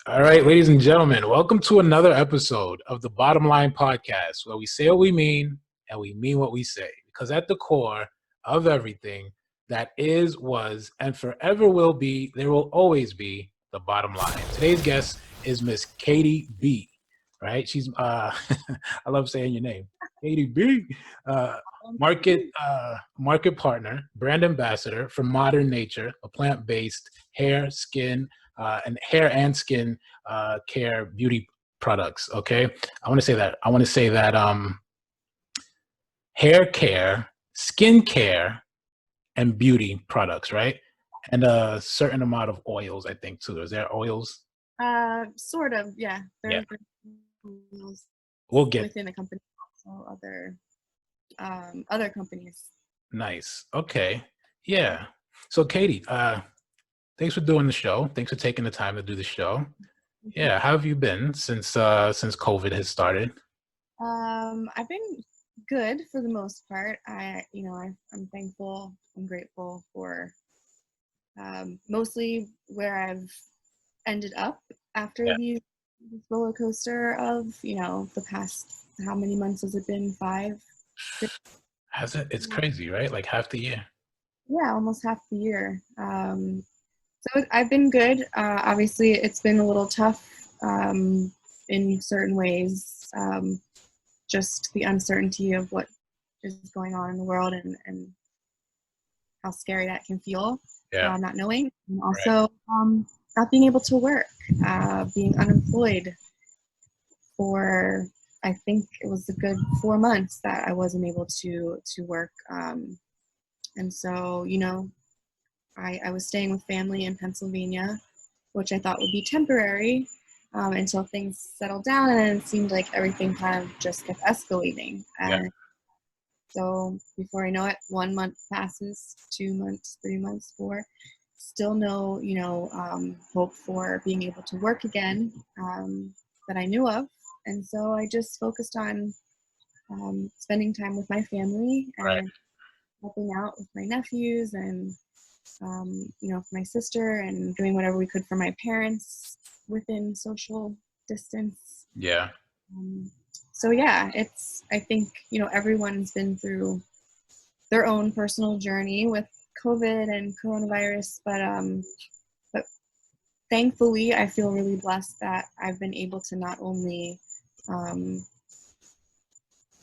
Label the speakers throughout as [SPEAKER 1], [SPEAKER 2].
[SPEAKER 1] All right, ladies and gentlemen, welcome to another episode of the Bottom Line Podcast, where we say what we mean and we mean what we say. Because at the core of everything that is, was, and forever will be, there will always be the bottom line. Today's guest is Miss Catie B. Right? She's I love saying your name, Catie B. Market partner, brand ambassador for Modern Nature, a plant-based hair, skin, and hair and skin care beauty products. Okay, I want to say that. Hair care, skin care, and beauty products, right? And a certain amount of oils, I think too. Is there oils?
[SPEAKER 2] Sort of, yeah.
[SPEAKER 1] Yeah,
[SPEAKER 2] There are
[SPEAKER 1] we'll get
[SPEAKER 2] within the company, also other companies.
[SPEAKER 1] nice. Okay, yeah. So Catie, thanks for doing the show. Thanks for taking the time to do the show. Yeah, how have you been since COVID has started?
[SPEAKER 2] I've been good for the most part. I'm thankful. I'm grateful for mostly where I've ended up after
[SPEAKER 1] Yeah.
[SPEAKER 2] the roller coaster of the past. How many months has it been? 5, 6?
[SPEAKER 1] Has it? It's crazy, right? Like half the year.
[SPEAKER 2] Yeah, almost half the year. So I've been good. Obviously, it's been a little tough in certain ways. Just the uncertainty of what is going on in the world and how scary that can feel,
[SPEAKER 1] Yeah.
[SPEAKER 2] not knowing. And
[SPEAKER 1] Right.
[SPEAKER 2] also not being able to work, being unemployed for, I think it was a good 4 months that I wasn't able to work. And so, I was staying with family in Pennsylvania, which I thought would be temporary until things settled down, and it seemed like everything kind of just kept escalating.
[SPEAKER 1] Yeah.
[SPEAKER 2] And so before I know it, 1 month passes, 2 months, 3 months, 4. Still no, hope for being able to work again that I knew of. And so I just focused on spending time with my family
[SPEAKER 1] Right.
[SPEAKER 2] and helping out with my nephews and for my sister, and doing whatever we could for my parents within social distance.
[SPEAKER 1] Yeah.
[SPEAKER 2] So yeah, I think, everyone's been through their own personal journey with COVID and coronavirus, but thankfully I feel really blessed that I've been able to not only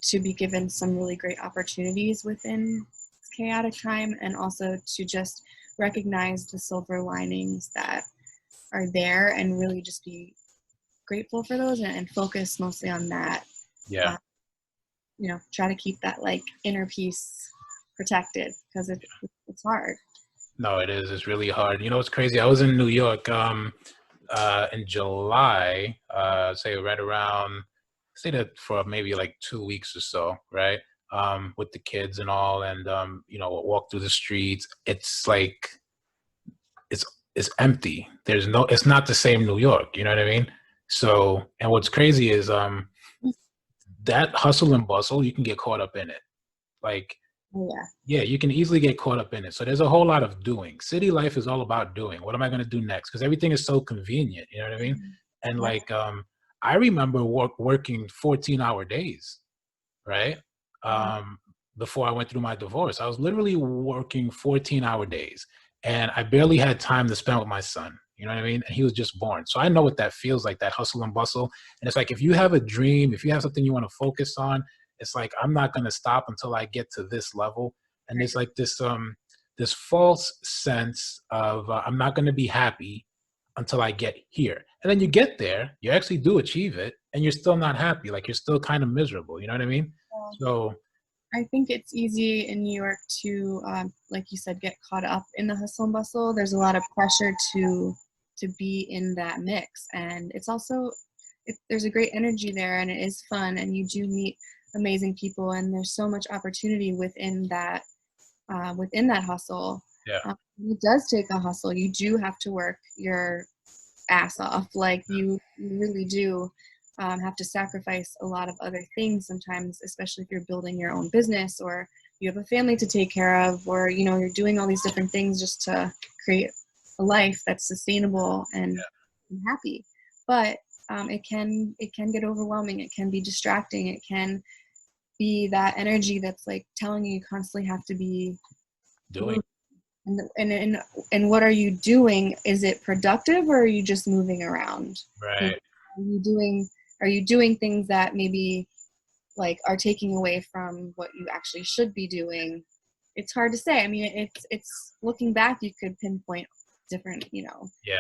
[SPEAKER 2] to be given some really great opportunities within this chaotic time, and also to just recognize the silver linings that are there and really just be grateful for those and focus mostly on that.
[SPEAKER 1] Yeah.
[SPEAKER 2] Try to keep that like inner peace protected, because it's hard.
[SPEAKER 1] No, it is. It's really hard. You know, it's crazy. I was in New York in July, say right around, stayed there for maybe like 2 weeks or so, right? With the kids and all, and walk through the streets. It's like it's it's empty. It's not the same New York, you know what I mean? So, and what's crazy is that hustle and bustle, you can get caught up in it. Like,
[SPEAKER 2] Oh, yeah.
[SPEAKER 1] yeah, you can easily get caught up in it. So there's a whole lot of doing. City life is all about doing. What am I going to do next? Because everything is so convenient. You know what I mean? And
[SPEAKER 2] Yeah.
[SPEAKER 1] like, I remember working 14-hour days, right? Um, Before I went through my divorce, I was literally working 14-hour days, and I barely had time to spend with my son. You know what I mean? And he was just born. So I know what that feels like, that hustle and bustle. And it's like, if you have a dream, if you have something you want to focus on, it's like, I'm not going to stop until I get to this level. And there's like this false sense of I'm not going to be happy until I get here. And then you get there, you actually do achieve it, and you're still not happy. Like, you're still kind of miserable. You know what I mean? So
[SPEAKER 2] I think it's easy in New York to, like you said, get caught up in the hustle and bustle. There's a lot of pressure to be in that mix, and it's also there's a great energy there, and it is fun, and you do meet amazing people, and there's so much opportunity within that hustle.
[SPEAKER 1] yeah,
[SPEAKER 2] It does take a hustle. You do have to work your ass off, like you really do. Have to sacrifice a lot of other things sometimes, especially if you're building your own business or you have a family to take care of, or you're doing all these different things just to create a life that's sustainable and happy. but it can get overwhelming. It can be distracting. It can be that energy that's like telling you constantly have to be
[SPEAKER 1] Doing.
[SPEAKER 2] moving. And what are you doing? Is it productive, or are you just moving around?
[SPEAKER 1] Right.
[SPEAKER 2] Are you doing things that maybe like are taking away from what you actually should be doing? It's hard to say. I mean, it's looking back, you could pinpoint different,
[SPEAKER 1] Yeah.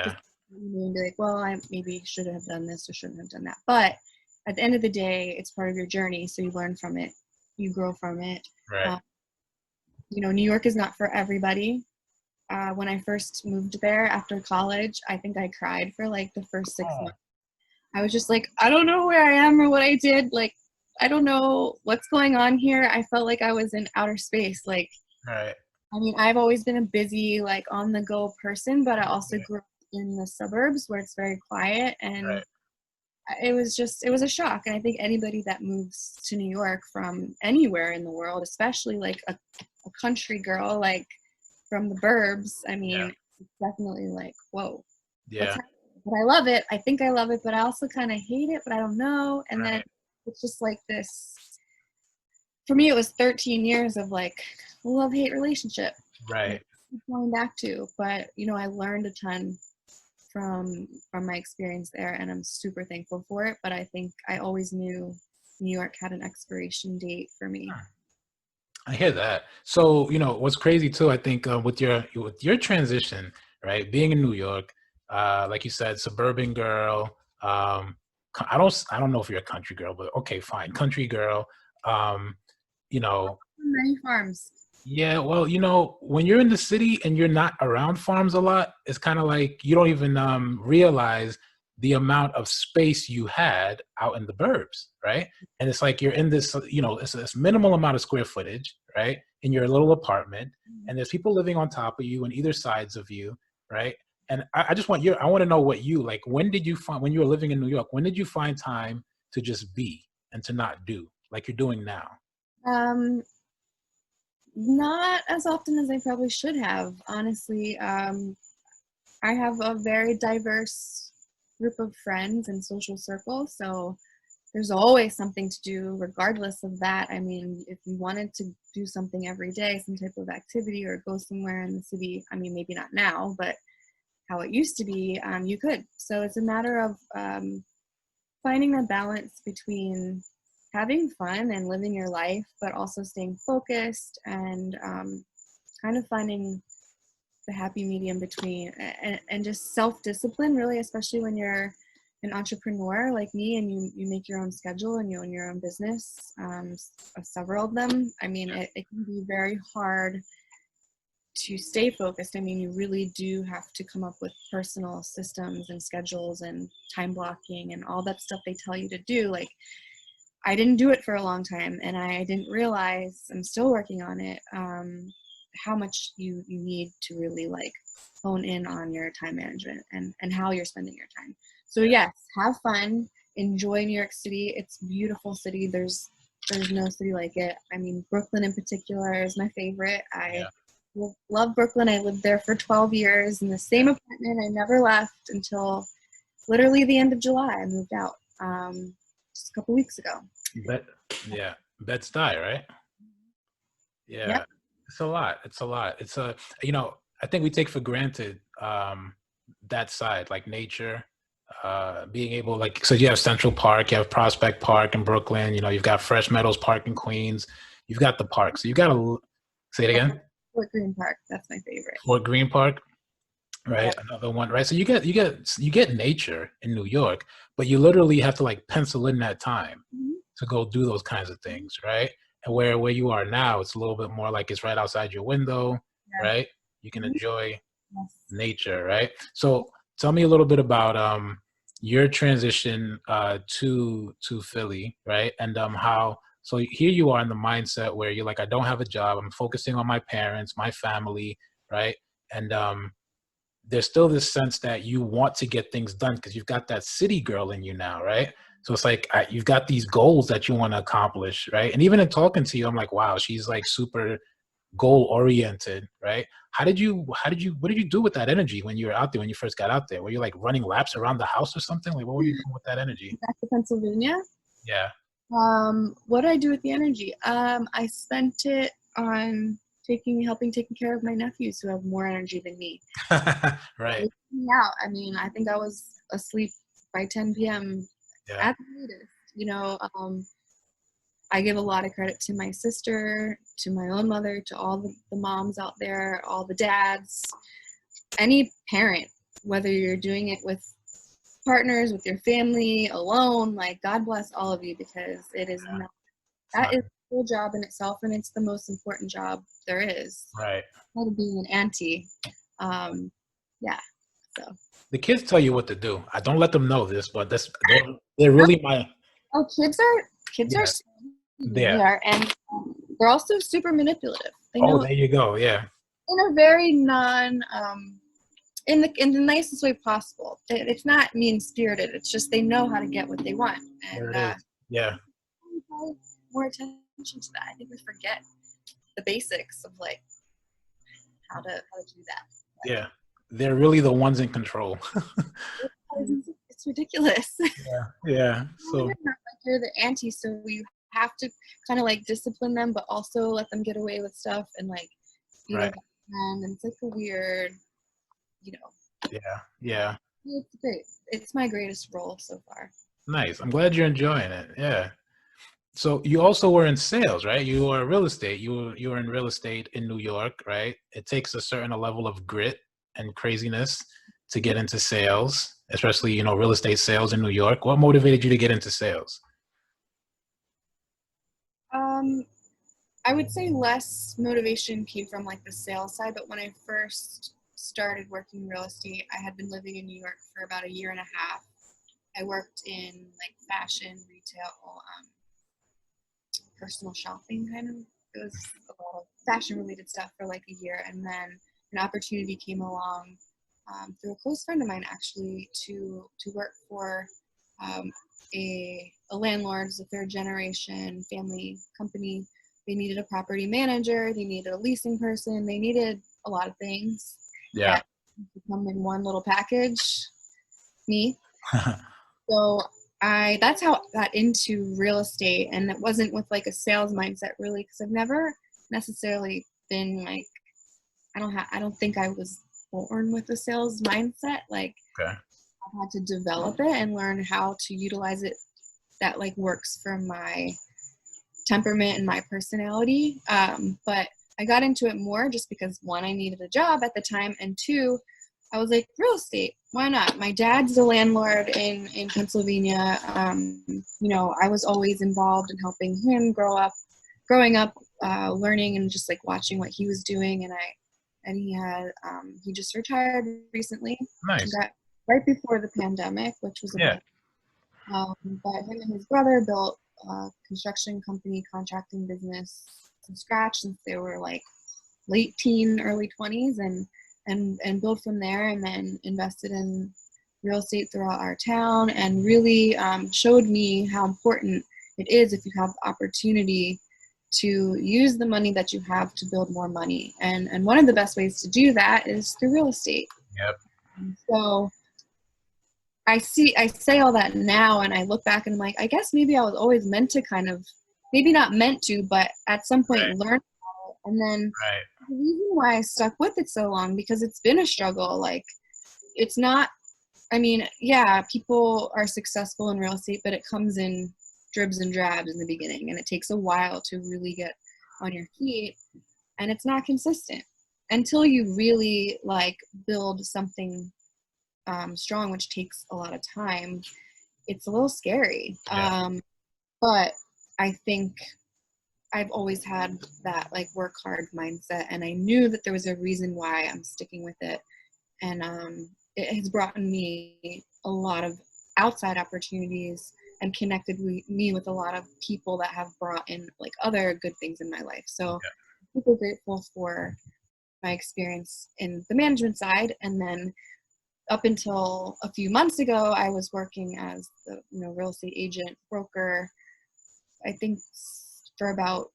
[SPEAKER 2] just and be like, well, I maybe should have done this or shouldn't have done that. But at the end of the day, it's part of your journey, so you learn from it, you grow from it.
[SPEAKER 1] Right.
[SPEAKER 2] Uh, New York is not for everybody. When I first moved there after college, I think I cried for like the first 6 months. I was just like, I don't know where I am or what I did. Like, I don't know what's going on here. I felt like I was in outer space. Like,
[SPEAKER 1] Right.
[SPEAKER 2] I mean, I've always been a busy, like on the go person, but I also
[SPEAKER 1] Right.
[SPEAKER 2] grew up in the suburbs where it's very quiet, and
[SPEAKER 1] Right.
[SPEAKER 2] it was a shock. And I think anybody that moves to New York from anywhere in the world, especially like a country girl, like from the burbs, I
[SPEAKER 1] Yeah.
[SPEAKER 2] mean, it's definitely like, whoa, what's
[SPEAKER 1] Yeah.
[SPEAKER 2] happening? But I love it. I think I love it, but I also kind of hate it, but I don't know. And then
[SPEAKER 1] Right.
[SPEAKER 2] it's just like this. For me, it was 13 years of like love-hate relationship that I
[SPEAKER 1] Right.
[SPEAKER 2] keep going back to. But I learned a ton from my experience there, and I'm super thankful for it. But I think I always knew New York had an expiration date for me.
[SPEAKER 1] I hear that. So, what's crazy too, I think, with your transition, right? Being in New York, like you said, suburban girl. I don't know if you're a country girl, but okay, fine, country girl. Um, you know,
[SPEAKER 2] Many farms.
[SPEAKER 1] yeah. Well, when you're in the city and you're not around farms a lot, it's kind of like you don't even realize the amount of space you had out in the burbs, right? And it's like you're in this, it's this minimal amount of square footage, right? In your little apartment, and there's people living on top of you and either sides of you, right? And I want to know what you like. When you were living in New York, when did you find time to just be and to not do like you're doing now?
[SPEAKER 2] Um, Not as often as I probably should have, honestly. I have a very diverse group of friends and social circle, so there's always something to do regardless of that. I mean, if you wanted to do something every day, some type of activity, or go somewhere in the city, I mean, maybe not now, but how it used to be, you could. So it's a matter of finding a balance between having fun and living your life, but also staying focused and kind of finding the happy medium between, and just self-discipline, really, especially when you're an entrepreneur like me and you make your own schedule and you own your own business, several of them. I mean, it can be very hard to stay focused. I mean, you really do have to come up with personal systems and schedules and time blocking and all that stuff they tell you to do. Like, I didn't do it for a long time, and I didn't realize, I'm still working on it, how much you need to really like hone in on your time management and how you're spending your time. So yes, have fun, enjoy New York City. It's a beautiful city. There's no city like it. I mean, Brooklyn in particular is my favorite. I
[SPEAKER 1] Yeah.
[SPEAKER 2] love Brooklyn. I lived there for 12 years in the same apartment. I never left until literally the end of July. I moved out just a couple weeks ago.
[SPEAKER 1] Bet, yeah, Bed-Stuy, right?
[SPEAKER 2] Yep.
[SPEAKER 1] Yeah, it's a lot. It's a lot. I think we take for granted that side, like nature, being able, like, so you have Central Park, you have Prospect Park in Brooklyn, you've got Fresh Meadows Park in Queens, you've got the park. So you got to say it again.
[SPEAKER 2] Fort Greene Park. That's my favorite.
[SPEAKER 1] Fort Greene Park, right?
[SPEAKER 2] Yep.
[SPEAKER 1] Another one, right? So you get nature in New York, but you literally have to like pencil in that time
[SPEAKER 2] Mhm.
[SPEAKER 1] to go do those kinds of things, right? And where you are now, it's a little bit more like it's right outside your window,
[SPEAKER 2] Yeah.
[SPEAKER 1] right? You can
[SPEAKER 2] Mhm.
[SPEAKER 1] enjoy
[SPEAKER 2] Yes.
[SPEAKER 1] nature, right? So tell me a little bit about your transition to Philly, right? And how so here you are in the mindset where you're like, I don't have a job, I'm focusing on my parents, my family, right? And there's still this sense that you want to get things done because you've got that city girl in you now, right? So it's like you've got these goals that you want to accomplish, right? And even in talking to you, I'm like, wow, she's like super. goal oriented, right? What did you do with that energy when you were out there, when you first got out there? Were you like running laps around the house or something? Like, what were you doing with that energy?
[SPEAKER 2] Back to Pennsylvania.
[SPEAKER 1] Yeah.
[SPEAKER 2] What did I do with the energy? I spent it on helping taking care of my nephews who have more energy than me.
[SPEAKER 1] Right.
[SPEAKER 2] Waking out. I mean, I think I was asleep by 10 p.m.
[SPEAKER 1] Yeah.
[SPEAKER 2] at the latest. I give a lot of credit to my sister, to my own mother, to all the moms out there, all the dads, any parent, whether you're doing it with partners, with your family, alone, like God bless all of you, because it is not,
[SPEAKER 1] It's
[SPEAKER 2] that
[SPEAKER 1] not
[SPEAKER 2] is a full job in itself, and it's the most important job there is.
[SPEAKER 1] right.
[SPEAKER 2] Instead of being an auntie. Yeah. So.
[SPEAKER 1] The kids tell you what to do. I don't let them know this, but they're really my
[SPEAKER 2] Oh, kids are
[SPEAKER 1] yeah,
[SPEAKER 2] they
[SPEAKER 1] there.
[SPEAKER 2] are, and they're also super manipulative. They
[SPEAKER 1] Oh,
[SPEAKER 2] know
[SPEAKER 1] there you go. Yeah.
[SPEAKER 2] in a very in the nicest way possible. It's not mean spirited. It's just they know how to get what they want,
[SPEAKER 1] There
[SPEAKER 2] and
[SPEAKER 1] it is. Yeah.
[SPEAKER 2] we pay more attention to that. I think we forget the basics of like how to do that.
[SPEAKER 1] Yeah. They're really the ones in control.
[SPEAKER 2] It's ridiculous.
[SPEAKER 1] Yeah. Yeah. So
[SPEAKER 2] You're the auntie, so you have to kind of like discipline them, but also let them get away with stuff and like be their
[SPEAKER 1] right.
[SPEAKER 2] best friend. And it's like a weird, you know.
[SPEAKER 1] Yeah. Yeah.
[SPEAKER 2] It's great. It's my greatest role so far.
[SPEAKER 1] Nice. I'm glad you're enjoying it. Yeah. So you also were in sales, right? You were real estate. You were in real estate in New York, right? It takes a certain level of grit and craziness to get into sales, especially, real estate sales in New York. What motivated you to get into sales?
[SPEAKER 2] Um, I would say less motivation came from like the sales side, but when I first started working real estate, I had been living in New York for about a year and a half. I worked in like fashion, retail, personal shopping kind of. It was a lot of fashion related stuff for like a year, and then an opportunity came along through a close friend of mine actually to work for um, a landlord, a third generation family company. They needed a property manager, they needed a leasing person, they needed a lot of things
[SPEAKER 1] Yeah.
[SPEAKER 2] that could come in one little package. Me. So that's how I got into real estate, and it wasn't with like a sales mindset really, because I've never necessarily been like, I don't think I was born with a sales mindset. Like
[SPEAKER 1] Okay.
[SPEAKER 2] I had to develop it and learn how to utilize it that like works for my temperament and my personality. But I got into it more just because one, I needed a job at the time, and two, I was like, real estate, why not? My dad's a landlord in Pennsylvania. I was always involved in helping him growing up, learning and just like watching what he was doing. And he just retired recently.
[SPEAKER 1] Nice.
[SPEAKER 2] Got right before the pandemic, which was a
[SPEAKER 1] Yeah.
[SPEAKER 2] bit. But him and his brother built a construction company, contracting business from scratch since they were like late teen, early 20s, and built from there, and then invested in real estate throughout our town, and really showed me how important it is if you have opportunity to use the money that you have to build more money. And one of the best ways to do that is through real estate.
[SPEAKER 1] Yep.
[SPEAKER 2] So I say all that now, and I look back and I'm like, I guess maybe I was always meant to kind of, maybe not meant to, but at some point
[SPEAKER 1] Right.
[SPEAKER 2] learn about it. And then
[SPEAKER 1] Right.
[SPEAKER 2] the reason why I stuck with it so long, because it's been a struggle. Like, it's not, I mean, yeah, people are successful in real estate, but it comes in dribs and drabs in the beginning, and it takes a while to really get on your feet, and it's not consistent until you really like build something strong, which takes a lot of time. It's a little scary.
[SPEAKER 1] Yeah.
[SPEAKER 2] But I think I've always had that like work hard mindset, and I knew that there was a reason why I'm sticking with it. And it has brought me a lot of outside opportunities and connected me with a lot of people that have brought in like other good things in my life. So I'm super grateful for my experience in the management side. And then up until a few months ago, I was working as the real estate agent broker, I think for about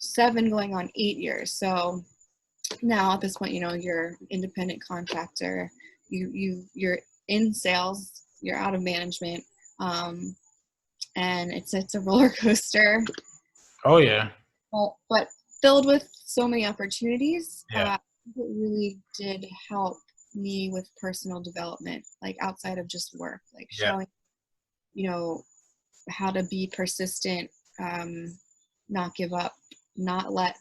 [SPEAKER 2] 7 going on 8 years. So now at this point, you know, you're an independent contractor, you're in sales, you're out of management, and it's a roller coaster.
[SPEAKER 1] Oh yeah.
[SPEAKER 2] But filled with so many opportunities.
[SPEAKER 1] Yeah.
[SPEAKER 2] It really did help me with personal development, like outside of just work, like
[SPEAKER 1] Yeah.
[SPEAKER 2] showing, you know, how to be persistent, not give up, not let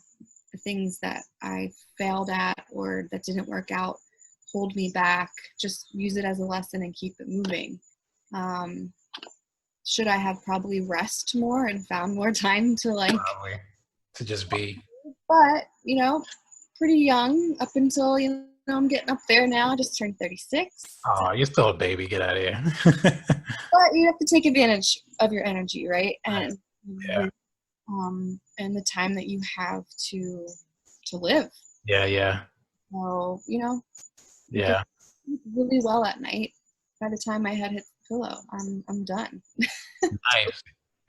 [SPEAKER 2] the things that I failed at or that didn't work out hold me back. Just use it as a lesson and keep it moving. Um, should I have probably rest more and found more time to like,
[SPEAKER 1] Probably. To just be.
[SPEAKER 2] but you know, pretty young up until, you know, I'm getting up there now. I just turned 36.
[SPEAKER 1] Oh, you're still a baby. Get out of here.
[SPEAKER 2] But you have to take advantage of your energy, right?
[SPEAKER 1] Right. Yeah.
[SPEAKER 2] And the time that you have to live.
[SPEAKER 1] Yeah. Yeah.
[SPEAKER 2] So, you know, get
[SPEAKER 1] Yeah.
[SPEAKER 2] really well at night. By the time my head hits the pillow, I'm done.
[SPEAKER 1] Nice.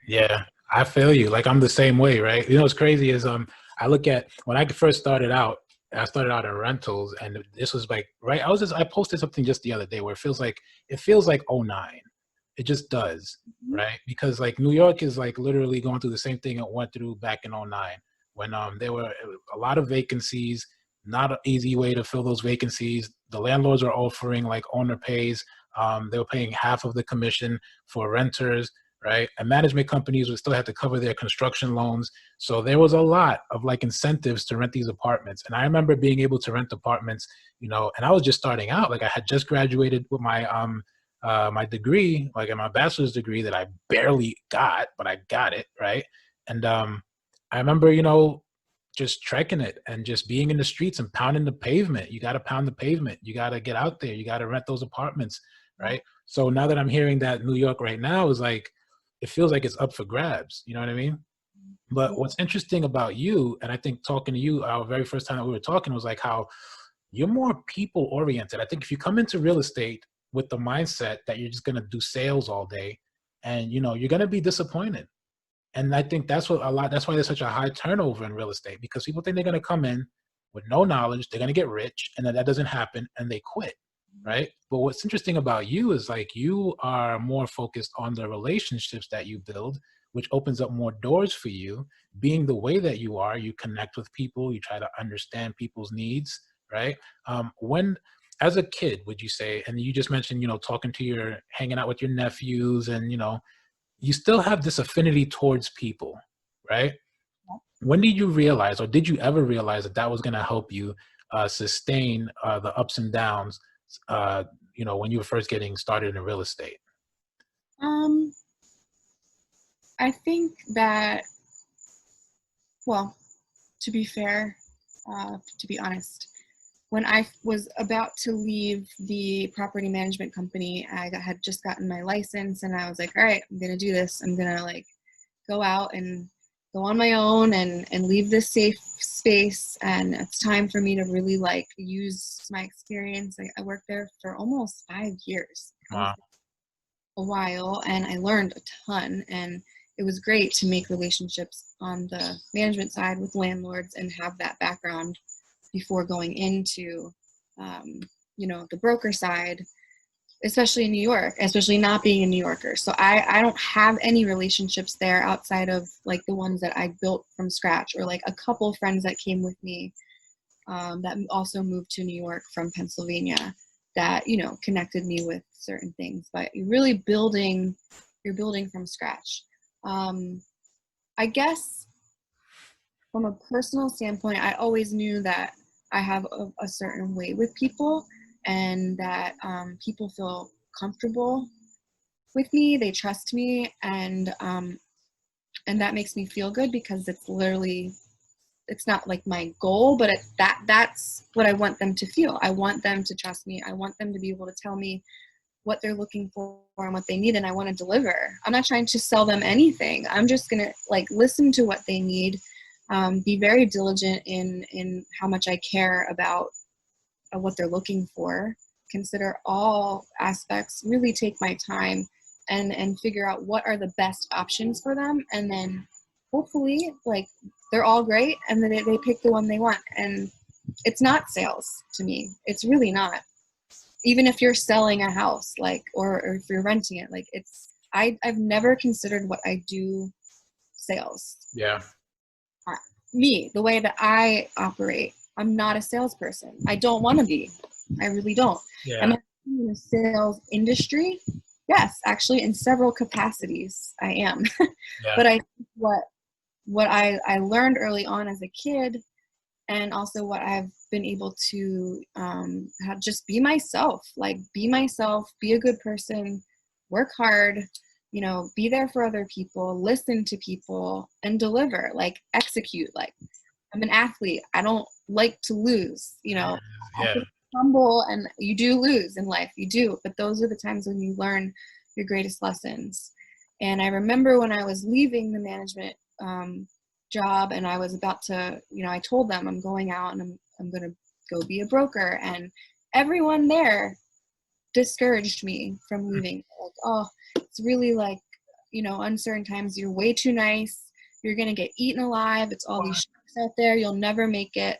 [SPEAKER 1] Yeah. I feel you. Like I'm the same way, right? You know what's crazy is I look at when I first started out, I started out in rentals and this was like right. I posted something just the other day where it feels like '09. It just does, right? Because like New York is like literally going through the same thing it went through back in '09 when there were a lot of vacancies, not an easy way to fill those vacancies. The landlords are offering like owner pays. They were paying half of the commission for renters, right? And management companies would still have to cover their construction loans. So there was a lot of like incentives to rent these apartments. And I remember being able to rent apartments, you know, and I was just starting out. Like I had just graduated with my degree, like in my bachelor's degree that I barely got, but I got it, right? And I remember, you know, just trekking it and just being in the streets and pounding the pavement. You got to pound the pavement. You got to get out there. You got to rent those apartments, right? So now that I'm hearing that New York right now is like, it feels like it's up for grabs. You know what I mean? But what's interesting about you, and I think talking to you, our very first time that we were talking was like how you're more people oriented. I think if you come into real estate with the mindset that you're just going to do sales all day and, you know, you're going to be disappointed. And I think that's why there's such a high turnover in real estate because people think they're going to come in with no knowledge, they're going to get rich, and then that doesn't happen and they quit. Right. But what's interesting about you is like you are more focused on the relationships that you build, which opens up more doors for you. Being the way that you are, you connect with people, you try to understand people's needs. Right. When, as a kid, would you say, and you just mentioned, you know, hanging out with your nephews and, you know, you still have this affinity towards people, right? When did you realize, or did you ever realize that that was going to help you sustain the ups and downs, uh, you know, when you were first getting started in real estate?
[SPEAKER 2] Um, I think that, well, to be fair, to be honest, when I was about to leave the property management company, had just gotten my license and I was like, all right, I'm going to do this. I'm going to like go out and go on my own and leave this safe space. And it's time for me to really like use my experience. I worked there for almost 5 years. I was
[SPEAKER 1] Wow.
[SPEAKER 2] there a while and I learned a ton. And it was great to make relationships on the management side with landlords and have that background before going into, you know, the broker side, especially in New York, especially not being a New Yorker. So I don't have any relationships there outside of like the ones that I built from scratch or like a couple friends that came with me that also moved to New York from Pennsylvania that, you know, connected me with certain things. But you're building from scratch. I guess from a personal standpoint, I always knew that I have a certain way with people and that people feel comfortable with me, they trust me, and that makes me feel good because it's not like my goal, but that's what I want them to feel. I want them to trust me. I want them to be able to tell me what they're looking for and what they need, and I want to deliver. I'm not trying to sell them anything. I'm just gonna like listen to what they need, be very diligent in how much I care about what they're looking for, consider all aspects, really take my time and figure out what are the best options for them, and then hopefully like they're all great, and then they pick the one they want. And it's not sales to me. It's really not. Even if you're selling a house, like, or if you're renting it, like, I've never considered what I do sales.
[SPEAKER 1] Yeah.
[SPEAKER 2] Me, the way that I operate, I'm not a salesperson. I don't want to be. I really don't.
[SPEAKER 1] Yeah.
[SPEAKER 2] Am I in the sales industry? Yes, actually, in several capacities, I am.
[SPEAKER 1] Yeah.
[SPEAKER 2] But I think what I learned early on as a kid, and also what I've been able to just be myself, like, be myself, be a good person, work hard, be there for other people, listen to people, and deliver, like, execute. Like, I'm an athlete. I don't like to lose, I
[SPEAKER 1] Yeah.
[SPEAKER 2] think humble, and you do lose in life. You do. But those are the times when you learn your greatest lessons. And I remember when I was leaving the management job, and I was about to, I told them I'm going out and I'm going to go be a broker. And everyone there discouraged me from leaving. Like, oh, it's really, like, uncertain times. You're way too nice. You're going to get eaten alive. It's all these sharks out there. You'll never make it.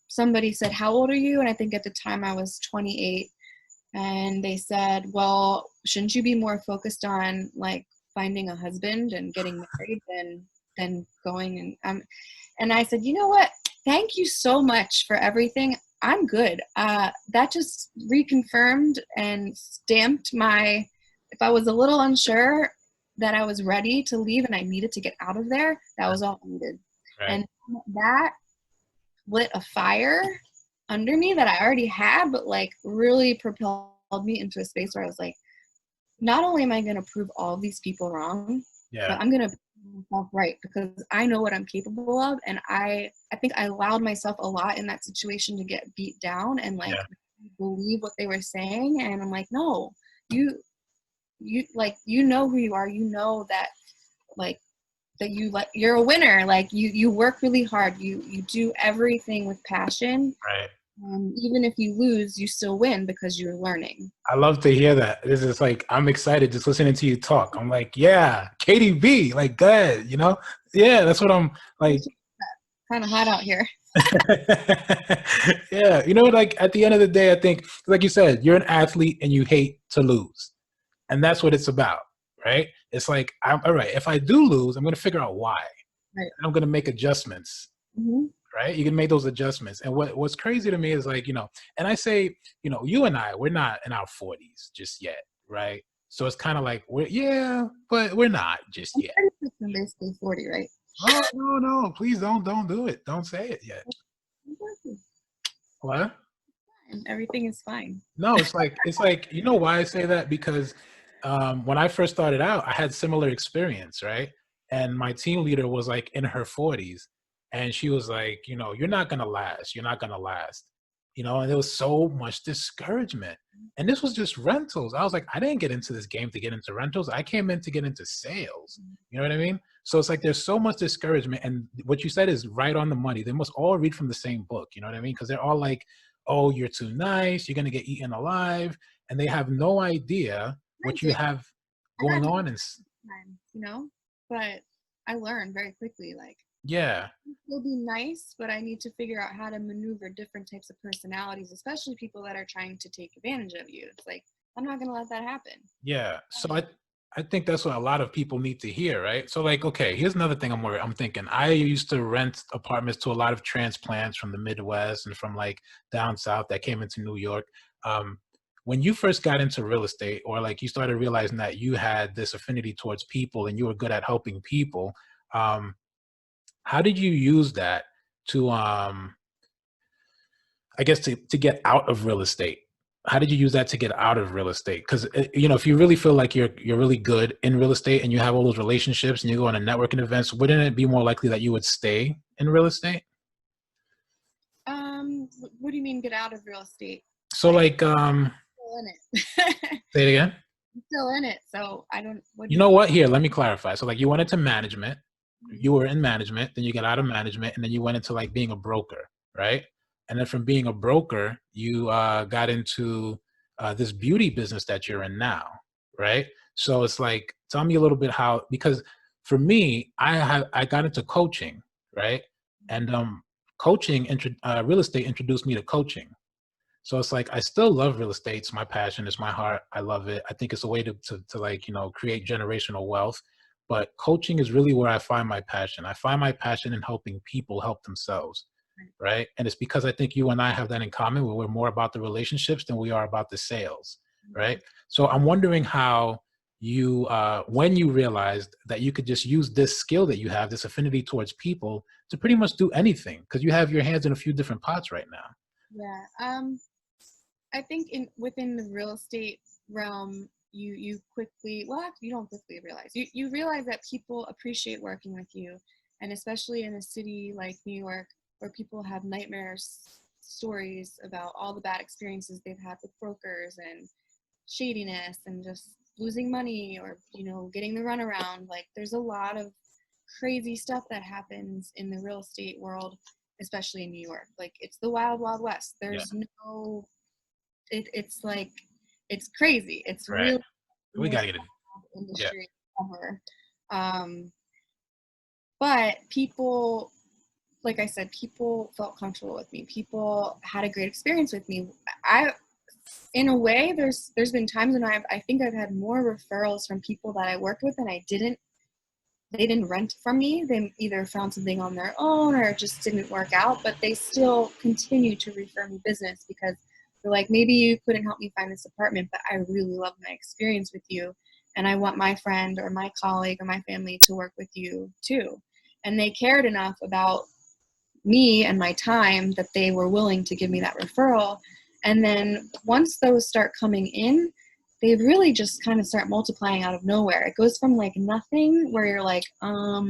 [SPEAKER 2] Somebody said, how old are you? And I think at the time I was 28. And they said, well, shouldn't you be more focused on, like, finding a husband and getting married than going and I said, you know what? Thank you so much for everything. I'm good. That just reconfirmed and stamped if I was a little unsure that I was ready to leave and I needed to get out of there, that was all I needed.
[SPEAKER 1] Right.
[SPEAKER 2] And that lit a fire under me that I already had, but, like, really propelled me into a space where I was like, not only am I going to prove all these people wrong, but I'm going to prove myself right, because I know what I'm capable of. And I think I allowed myself a lot in that situation to get beat down and, like, believe what they were saying. And I'm like, no, you like, know who you are. You know that, like, that you're a winner. Like, you work really hard. You do everything with passion.
[SPEAKER 1] Right.
[SPEAKER 2] Even if you lose, you still win because you're learning.
[SPEAKER 1] I love to hear that. This is like, I'm excited just listening to you talk. I'm like, yeah, Catie B, like, good, Yeah, that's what I'm like.
[SPEAKER 2] Kind of hot out here.
[SPEAKER 1] Yeah, like, at the end of the day, I think, like you said, you're an athlete and you hate to lose. And that's what it's about, right? It's like, all right, if I do lose, I'm going to figure out why.
[SPEAKER 2] Right.
[SPEAKER 1] And I'm going to make adjustments. Mm-hmm. Right? You can make those adjustments. And what's crazy to me is, like, and I say, you and I, we're not in our 40s just yet, right? So it's kind of like, but we're not just yet.
[SPEAKER 2] I'm basically 40, right?
[SPEAKER 1] Oh, no, please don't do it. Don't say it yet. What?
[SPEAKER 2] Everything is fine.
[SPEAKER 1] No, it's like, you know why I say that? Because when I first started out, I had similar experience, right? And my team leader was, like, in her 40s. And she was like, you're not going to last. You're not going to last. And there was so much discouragement. And this was just rentals. I was like, I didn't get into this game to get into rentals. I came in to get into sales. You know what I mean? So it's like, there's so much discouragement. And what you said is right on the money. They must all read from the same book. You know what I mean? Because they're all like, oh, you're too nice. You're going to get eaten alive. And they have no idea what you have going on.
[SPEAKER 2] But I learned very quickly, like,
[SPEAKER 1] yeah,
[SPEAKER 2] it'll be nice, but I need to figure out how to maneuver different types of personalities, especially people that are trying to take advantage of you. It's like, I'm not going to let that happen.
[SPEAKER 1] Yeah. So I think that's what a lot of people need to hear, right? So, like, okay, here's another thing I'm thinking. I used to rent apartments to a lot of transplants from the Midwest and from, like, down south that came into New York. When you first got into real estate, or, like, you started realizing that you had this affinity towards people and you were good at helping people, how did you use that to, I guess, to get out of real estate? How did you use that to get out of real estate? Because, if you really feel like you're really good in real estate and you have all those relationships and you go on a networking events, wouldn't it be more likely that you would stay in real estate?
[SPEAKER 2] What do you mean get out of real estate?
[SPEAKER 1] So, like,
[SPEAKER 2] I'm still in it.
[SPEAKER 1] say it again.
[SPEAKER 2] I'm still in it, so I don't.
[SPEAKER 1] You know what? Here, let me clarify. So, like, you went into management. You were in management, then you got out of management, and then you went into, like, being a broker, right? And then from being a broker, you got into this beauty business that you're in now, right? So it's like, tell me a little bit how, because for me, I got into coaching, right? And coaching, real estate introduced me to coaching. So it's like I still love real estate. It's my passion. It's my heart. I love it. I think it's a way to like, you know, create generational wealth. But coaching is really where I find my passion. I find my passion in helping people help themselves, right? And it's because I think you and I have that in common, where we're more about the relationships than we are about the sales, right? So I'm wondering how you, when you realized that you could just use this skill that you have, this affinity towards people, to pretty much do anything, because you have your hands in a few different pots right now.
[SPEAKER 2] Yeah. I think within the real estate realm, you quickly, well, actually, you don't quickly realize, you realize that people appreciate working with you, and especially in a city like New York, where people have stories about all the bad experiences they've had with brokers and shadiness and just losing money, or getting the runaround. Like, there's a lot of crazy stuff that happens in the real estate world, especially in New York. Like, it's the wild wild west.
[SPEAKER 1] Yeah.
[SPEAKER 2] There's no it's like, it's crazy. It's
[SPEAKER 1] Right.
[SPEAKER 2] really the
[SPEAKER 1] We
[SPEAKER 2] most
[SPEAKER 1] gotta get it. Yeah.
[SPEAKER 2] industry ever. Um, but people, like I said, people felt comfortable with me. People had a great experience with me. In a way, there's been times when I think I've had more referrals from people that I worked with, and they didn't rent from me. They either found something on their own or it just didn't work out, but they still continue to refer me business because they're like, maybe you couldn't help me find this apartment, but I really love my experience with you, and I want my friend or my colleague or my family to work with you too. And they cared enough about me and my time that they were willing to give me that referral. And then once those start coming in, they really just kind of start multiplying out of nowhere. It goes from like nothing, where you're like, how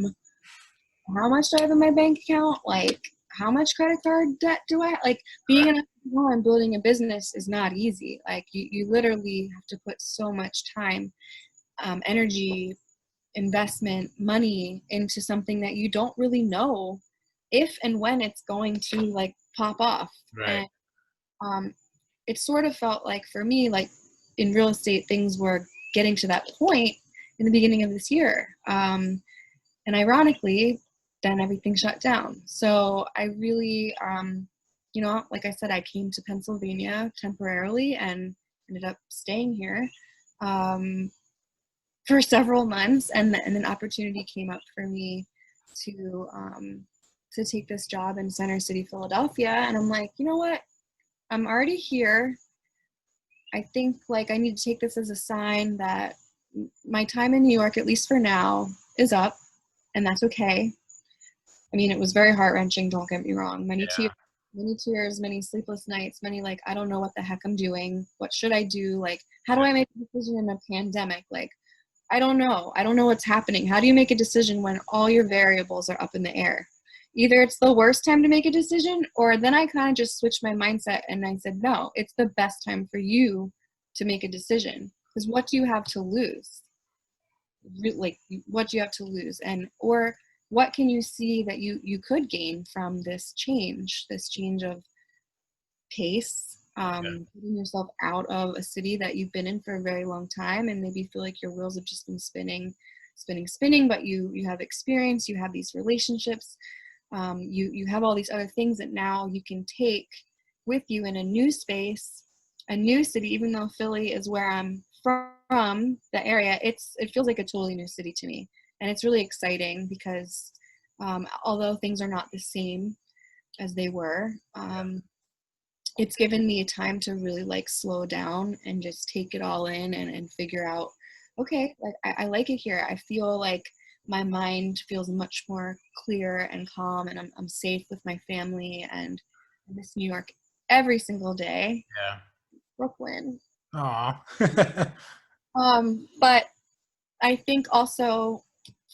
[SPEAKER 2] much do I have in my bank account? Like, how much credit card debt do I have? Like, being an entrepreneur and building a business is not easy. Like, you literally have to put so much time, energy, investment, money into something that you don't really know if and when it's going to like pop off.
[SPEAKER 1] Right.
[SPEAKER 2] And it sort of felt like, for me, like in real estate, things were getting to that point in the beginning of this year. And ironically, then everything shut down. So I really, like I said, I came to Pennsylvania temporarily and ended up staying here for several months. And an opportunity came up for me to take this job in Center City, Philadelphia. And I'm like, you know what? I'm already here. I think like I need to take this as a sign that my time in New York, at least for now, is up, and that's okay. I mean, it was very heart-wrenching, don't get me wrong. Many tears, many sleepless nights, many like, I don't know what the heck I'm doing. What should I do? Like, how do I make a decision in a pandemic? Like, I don't know. I don't know what's happening. How do you make a decision when all your variables are up in the air? Either it's the worst time to make a decision, or then I kind of just switched my mindset and I said, no, it's the best time for you to make a decision. Because what do you have to lose? Like, what do you have to lose? Or what can you see that you could gain from this change of pace, putting yourself out of a city that you've been in for a very long time, and maybe feel like your wheels have just been spinning, but you have experience, you have these relationships, you have all these other things that now you can take with you in a new space, a new city. Even though Philly is where I'm from, the area, it feels like a totally new city to me. And it's really exciting because although things are not the same as they were, it's given me time to really like slow down and just take it all in and figure out, okay, like I like it here. I feel like my mind feels much more clear and calm, and I'm safe with my family, and I miss New York every single day.
[SPEAKER 1] Yeah.
[SPEAKER 2] Brooklyn.
[SPEAKER 1] Aw.
[SPEAKER 2] But I think also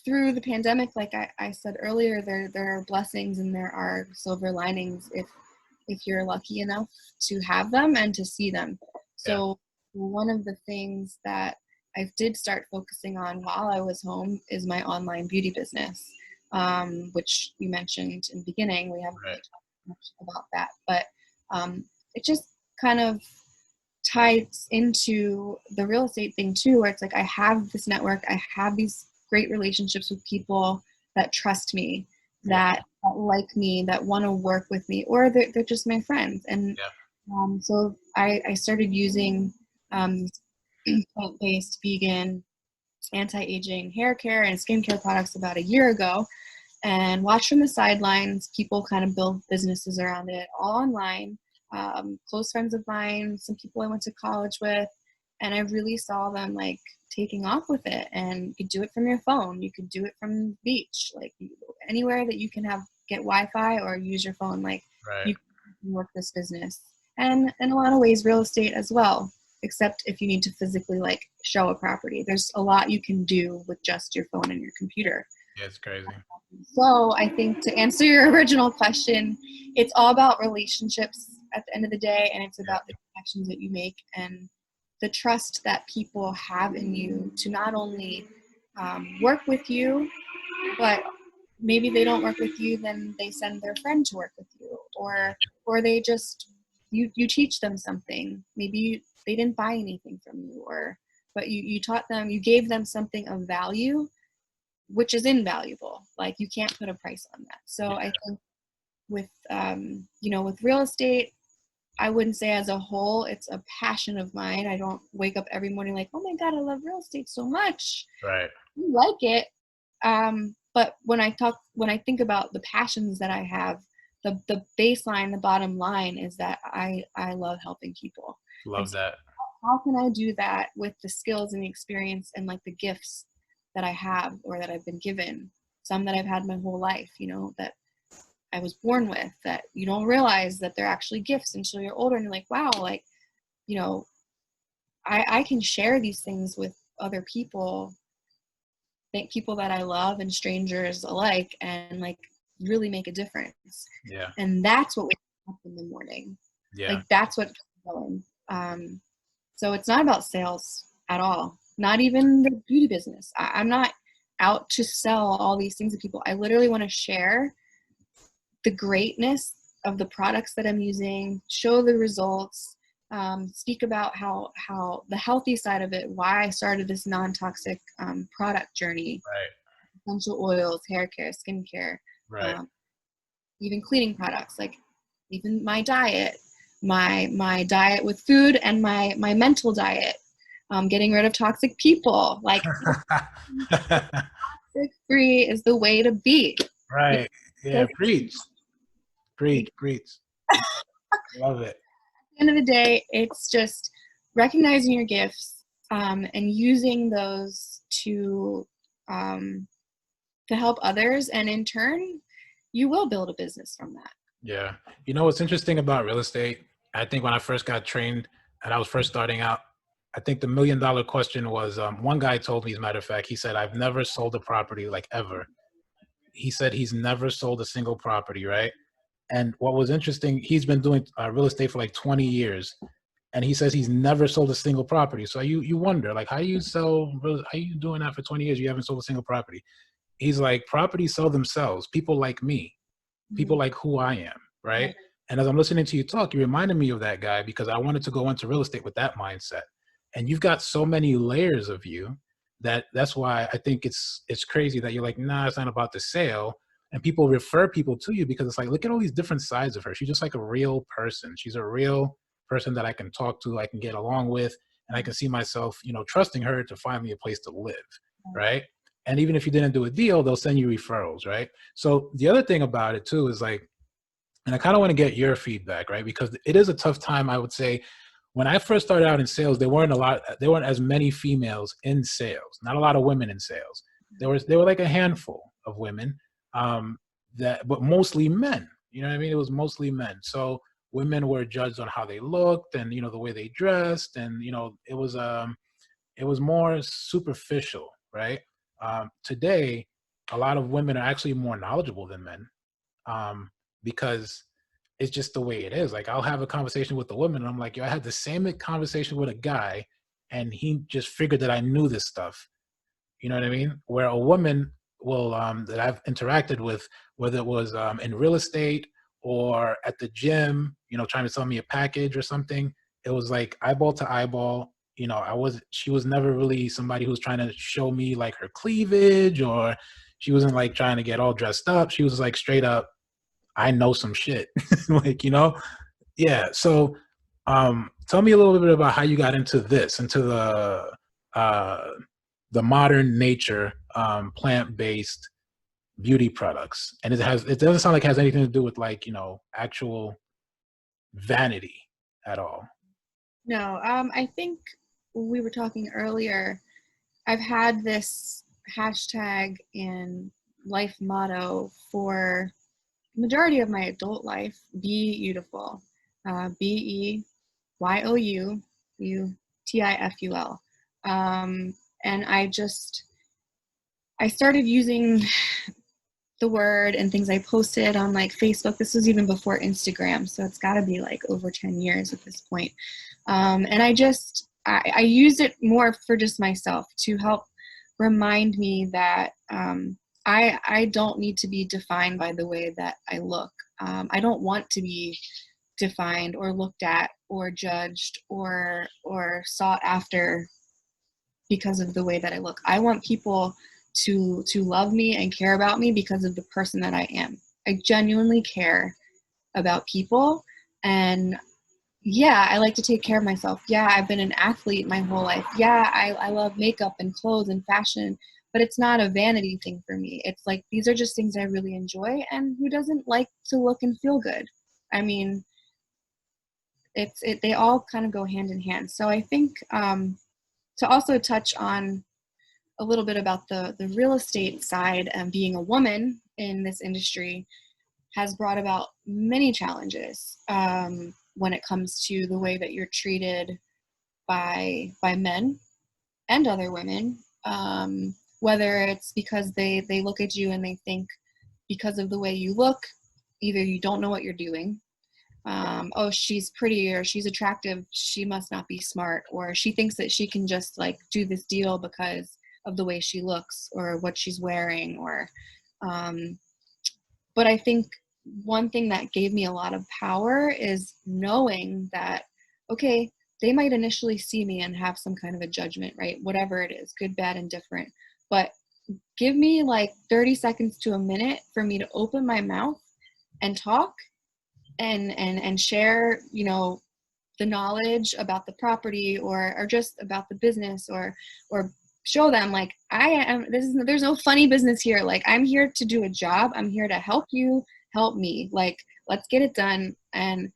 [SPEAKER 2] through the pandemic, like I said earlier, there are blessings and there are silver linings if you're lucky enough to have them and to see them. So one of the things that I did start focusing on while I was home is my online beauty business, which you mentioned in the beginning. We haven't really talked much about that, but it just kind of ties into the real estate thing too, where it's like I have this network, I have these great relationships with people that trust me, that like me, that want to work with me, or they're just my friends. And
[SPEAKER 1] Yeah.
[SPEAKER 2] so I started using plant-based, vegan, anti-aging hair care and skincare products about a year ago, and watched from the sidelines people kind of build businesses around it, all online. Close friends of mine, some people I went to college with, and I really saw them like taking off with it. And you could do it from your phone, you could do it from the beach, like anywhere that you can get Wi-Fi or use your phone, like
[SPEAKER 1] Right.
[SPEAKER 2] you can work this business. And in a lot of ways, real estate as well, except if you need to physically like show a property. There's a lot you can do with just your phone and your computer.
[SPEAKER 1] Yeah, it's crazy.
[SPEAKER 2] So I think to answer your original question, it's all about relationships at the end of the day, and it's
[SPEAKER 1] Yeah.
[SPEAKER 2] about the connections that you make and the trust that people have in you to not only work with you, but maybe they don't work with you, then they send their friend to work with you, or they just you teach them something. Maybe they didn't buy anything from you, but you taught them, you gave them something of value, which is invaluable. Like you can't put a price on that. So
[SPEAKER 1] Yeah.
[SPEAKER 2] I think with with real estate, I wouldn't say as a whole it's a passion of mine. I don't wake up every morning like, oh my God, I love real estate so much.
[SPEAKER 1] Right.
[SPEAKER 2] I like it. But when I think about the passions that I have, the baseline, the bottom line is that I love helping people. And
[SPEAKER 1] Love
[SPEAKER 2] so
[SPEAKER 1] that.
[SPEAKER 2] how can I do that with the skills and the experience and like the gifts that I have or that I've been given, some that I've had my whole life, that I was born with, that you don't realize that they're actually gifts until you're older and you're like, wow, like, you know, I can share these things with other people, people that I love and strangers alike, and like really make a difference.
[SPEAKER 1] Yeah.
[SPEAKER 2] And that's what wakes me up in the morning.
[SPEAKER 1] Yeah.
[SPEAKER 2] Like that's what keeps me going. So it's not about sales at all. Not even the beauty business. I'm not out to sell all these things to people. I literally want to share the greatness of the products that I'm using, show the results, speak about how the healthy side of it, why I started this non-toxic product journey,
[SPEAKER 1] Right.
[SPEAKER 2] essential oils, hair care, skincare,
[SPEAKER 1] Right.
[SPEAKER 2] um, even cleaning products, like even my diet, my diet with food, and my mental diet, getting rid of toxic people. Like toxic free is the way to be.
[SPEAKER 1] Right. Yeah.
[SPEAKER 2] Because
[SPEAKER 1] Preach. Preach. Preach. Love it.
[SPEAKER 2] the end of the day, it's just recognizing your gifts, and using those to help others, and in turn, you will build a business from that.
[SPEAKER 1] Yeah. You know what's interesting about real estate? I think when I first got trained and I was first starting out, I think the $1 million question was, one guy told me, as a matter of fact, he said, I've never sold a property, like ever. He said he's never sold a single property, right? And what was interesting, he's been doing real estate for like 20 years. And he says he's never sold a single property. So you wonder, like, how are you doing that for 20 years? You haven't sold a single property. He's like, properties sell themselves. People like me, people
[SPEAKER 2] Mhm.
[SPEAKER 1] like who I am, right?
[SPEAKER 2] Right.
[SPEAKER 1] And as I'm listening to you talk, you reminded me of that guy because I wanted to go into real estate with that mindset. And you've got so many layers of you that's why I think it's crazy that you're like, nah, it's not about the sale. And people refer people to you because it's like, look at all these different sides of her. She's just like a real person. She's a real person that I can talk to, I can get along with, and I can see myself, trusting her to find me a place to live, right? And even if you didn't do a deal, they'll send you referrals, right? So the other thing about it too is like, and I kind of want to get your feedback, right? Because it is a tough time, I would say. When I first started out in sales, there weren't as many females in sales, not a lot of women in sales. There were like a handful of women, um, but mostly men. You know what I mean? It was mostly men. So women were judged on how they looked and, the way they dressed. And, it was more superficial, right? Today, a lot of women are actually more knowledgeable than men, because it's just the way it is. Like I'll have a conversation with a woman and I'm like, yo, I had the same conversation with a guy and he just figured that I knew this stuff. You know what I mean? Where a woman will, that I've interacted with, whether it was in real estate or at the gym, trying to sell me a package or something, it was like eyeball to eyeball. you know, she was never really somebody who was trying to show me like her cleavage, or she wasn't like trying to get all dressed up. She was like straight up, I know some shit. Like, you know? Yeah. So tell me a little bit about how you got into this, into uh the modern nature, plant-based beauty products. And it doesn't sound like it has anything to do with like, you know, actual vanity at all.
[SPEAKER 2] No, I think we were talking earlier. I've had this hashtag and life motto for the majority of my adult life: be beautiful. BEYOUTIFUL. And I started using the word and things I posted on like Facebook. This was even before Instagram, so it's got to be like over 10 years at this point. And I used it more for just myself to help remind me that I don't need to be defined by the way that I look. I don't want to be defined or looked at or judged or sought after because of the way that I look. I want people to love me and care about me because of the person that I am. I genuinely care about people, and yeah, I like to take care of myself. Yeah, I've been an athlete my whole life. Yeah, I love makeup and clothes and fashion, but it's not a vanity thing for me. It's like these are just things I really enjoy, and who doesn't like to look and feel good? I mean, they all kind of go hand in hand. So I think to also touch on a little bit about the real estate side, and being a woman in this industry has brought about many challenges when it comes to the way that you're treated by men and other women, whether it's because they look at you and they think because of the way you look, either you don't know what you're doing, oh, she's pretty or she's attractive, she must not be smart, or she thinks that she can just like do this deal because of the way she looks or what she's wearing, or but I think one thing that gave me a lot of power is knowing that, okay, they might initially see me and have some kind of a judgment, right? Whatever it is, good, bad, and different. But give me like 30 seconds to a minute for me to open my mouth and talk and share, you know, the knowledge about the property or just about the business, or show them like there's no funny business here. Like, I'm here to do a job. I'm here to help you help me. Like, let's get it done. And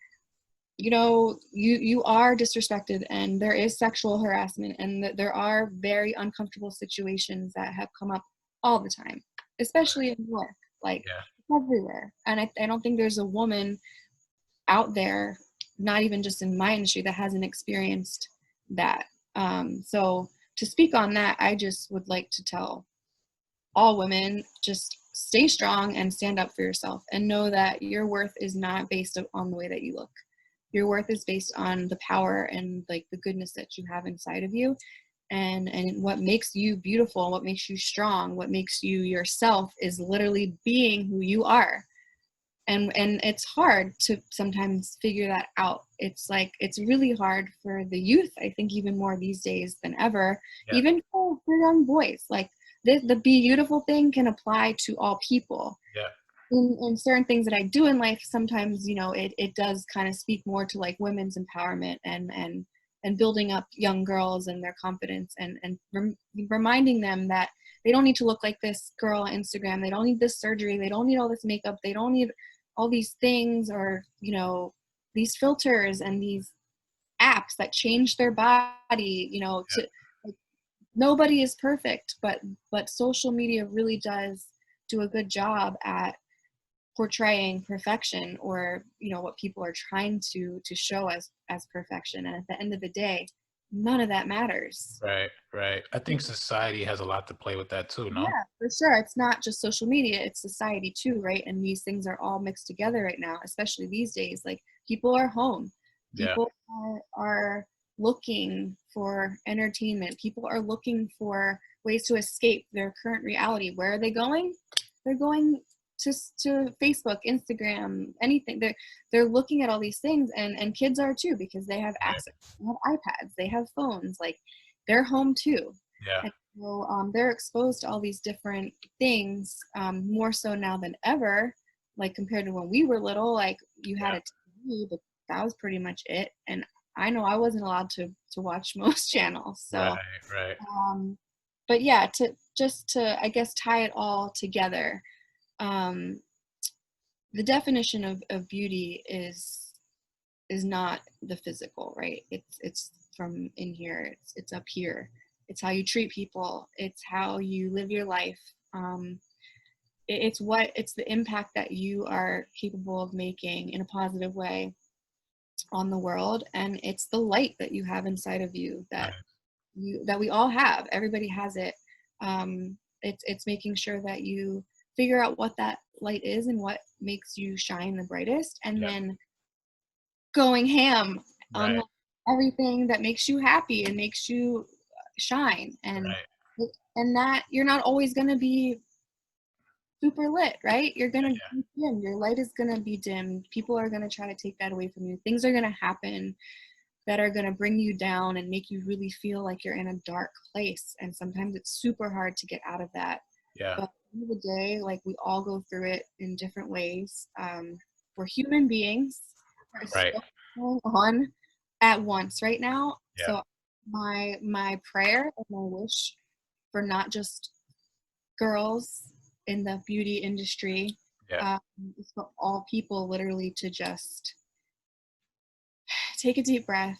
[SPEAKER 2] you know, you are disrespected, and there is sexual harassment, and there are very uncomfortable situations that have come up all the time, especially in work, like
[SPEAKER 1] Yeah.
[SPEAKER 2] everywhere. And I don't think there's a woman out there, not even just in my industry, that hasn't experienced that. So to speak on that, I just would like to tell all women, just stay strong and stand up for yourself, and know that your worth is not based on the way that you look. Your worth is based on the power and like the goodness that you have inside of you, and what makes you beautiful, what makes you strong, what makes you yourself is literally being who you are. And it's hard to sometimes figure that out. It's like, it's really hard for the youth, I think, even more these days than ever,
[SPEAKER 1] Yeah.
[SPEAKER 2] even for young boys. Like, the be beautiful thing can apply to all people.
[SPEAKER 1] Yeah.
[SPEAKER 2] In certain things that I do in life, sometimes, you know, it does kind of speak more to like women's empowerment and building up young girls and their confidence, and reminding them that they don't need to look like this girl on Instagram. They don't need this surgery. They don't need all this makeup. They don't need all these things, or, you know, these filters and these apps that change their body, you know,
[SPEAKER 1] Yeah.
[SPEAKER 2] to like, nobody is perfect, but social media really does do a good job at portraying perfection, or, you know, what people are trying to show as perfection. And at the end of the day, none of that matters.
[SPEAKER 1] Right. Right. I think society has a lot to play with that too, no?
[SPEAKER 2] Yeah, for sure. It's not just social media, it's society too, right? And these things are all mixed together right now, especially these days. Like, people are home.
[SPEAKER 1] Yeah.
[SPEAKER 2] People are looking for entertainment. People are looking for ways to escape their current reality. Where are they going? They're going to Facebook, Instagram, anything. They're looking at all these things, and kids are too, because they have
[SPEAKER 1] Right.
[SPEAKER 2] access. They have iPads, they have phones, like they're home too.
[SPEAKER 1] Yeah.
[SPEAKER 2] And so they're exposed to all these different things, more so now than ever. Like compared to when we were little, like you had
[SPEAKER 1] Yeah.
[SPEAKER 2] a TV, but that was pretty much it. And I know I wasn't allowed to watch most channels.
[SPEAKER 1] Right.
[SPEAKER 2] So,
[SPEAKER 1] Right.
[SPEAKER 2] but yeah, to I guess tie it all together. Um, the definition of beauty is not the physical, right? It's from in here. It's up here. It's how you treat people. It's how you live your life. It's the impact that you are capable of making in a positive way on the world, and it's the light that you have inside of you
[SPEAKER 1] Right.
[SPEAKER 2] that we all have. Everybody has it. It's making sure that you figure out what that light is and what makes you shine the brightest, and
[SPEAKER 1] Yeah.
[SPEAKER 2] then going ham on
[SPEAKER 1] Right.
[SPEAKER 2] everything that makes you happy and makes you shine.
[SPEAKER 1] Right.
[SPEAKER 2] And that you're not always going to be super lit, right? You're going to
[SPEAKER 1] Yeah.
[SPEAKER 2] be dim. Your light is going to be dim. People are going to try to take that away from you. Things are going to happen that are going to bring you down and make you really feel like you're in a dark place. And sometimes it's super hard to get out of that.
[SPEAKER 1] Yeah.
[SPEAKER 2] But at the end of the day, like we all go through it in different ways. We're human beings. There's
[SPEAKER 1] Right.
[SPEAKER 2] so much going on at once right now.
[SPEAKER 1] Yeah.
[SPEAKER 2] So my prayer and my wish for not just girls in the beauty industry
[SPEAKER 1] Yeah.
[SPEAKER 2] is for all people literally to just take a deep breath,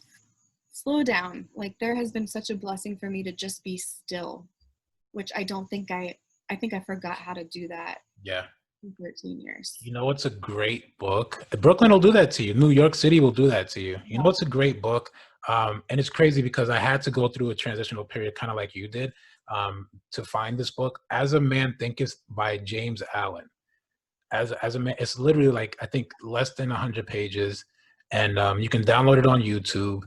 [SPEAKER 2] slow down. Like there has been such a blessing for me to just be still, which I don't think I think I forgot how to do that
[SPEAKER 1] Yeah.
[SPEAKER 2] in 13 years.
[SPEAKER 1] You know what's a great book? Brooklyn will do that to you. New York City will do that to you. You know what's a great book? And it's crazy because I had to go through a transitional period, kind of like you did, to find this book. As a Man Thinketh by James Allen. As a man, it's literally like I think less than 100 pages, and you can download it on YouTube.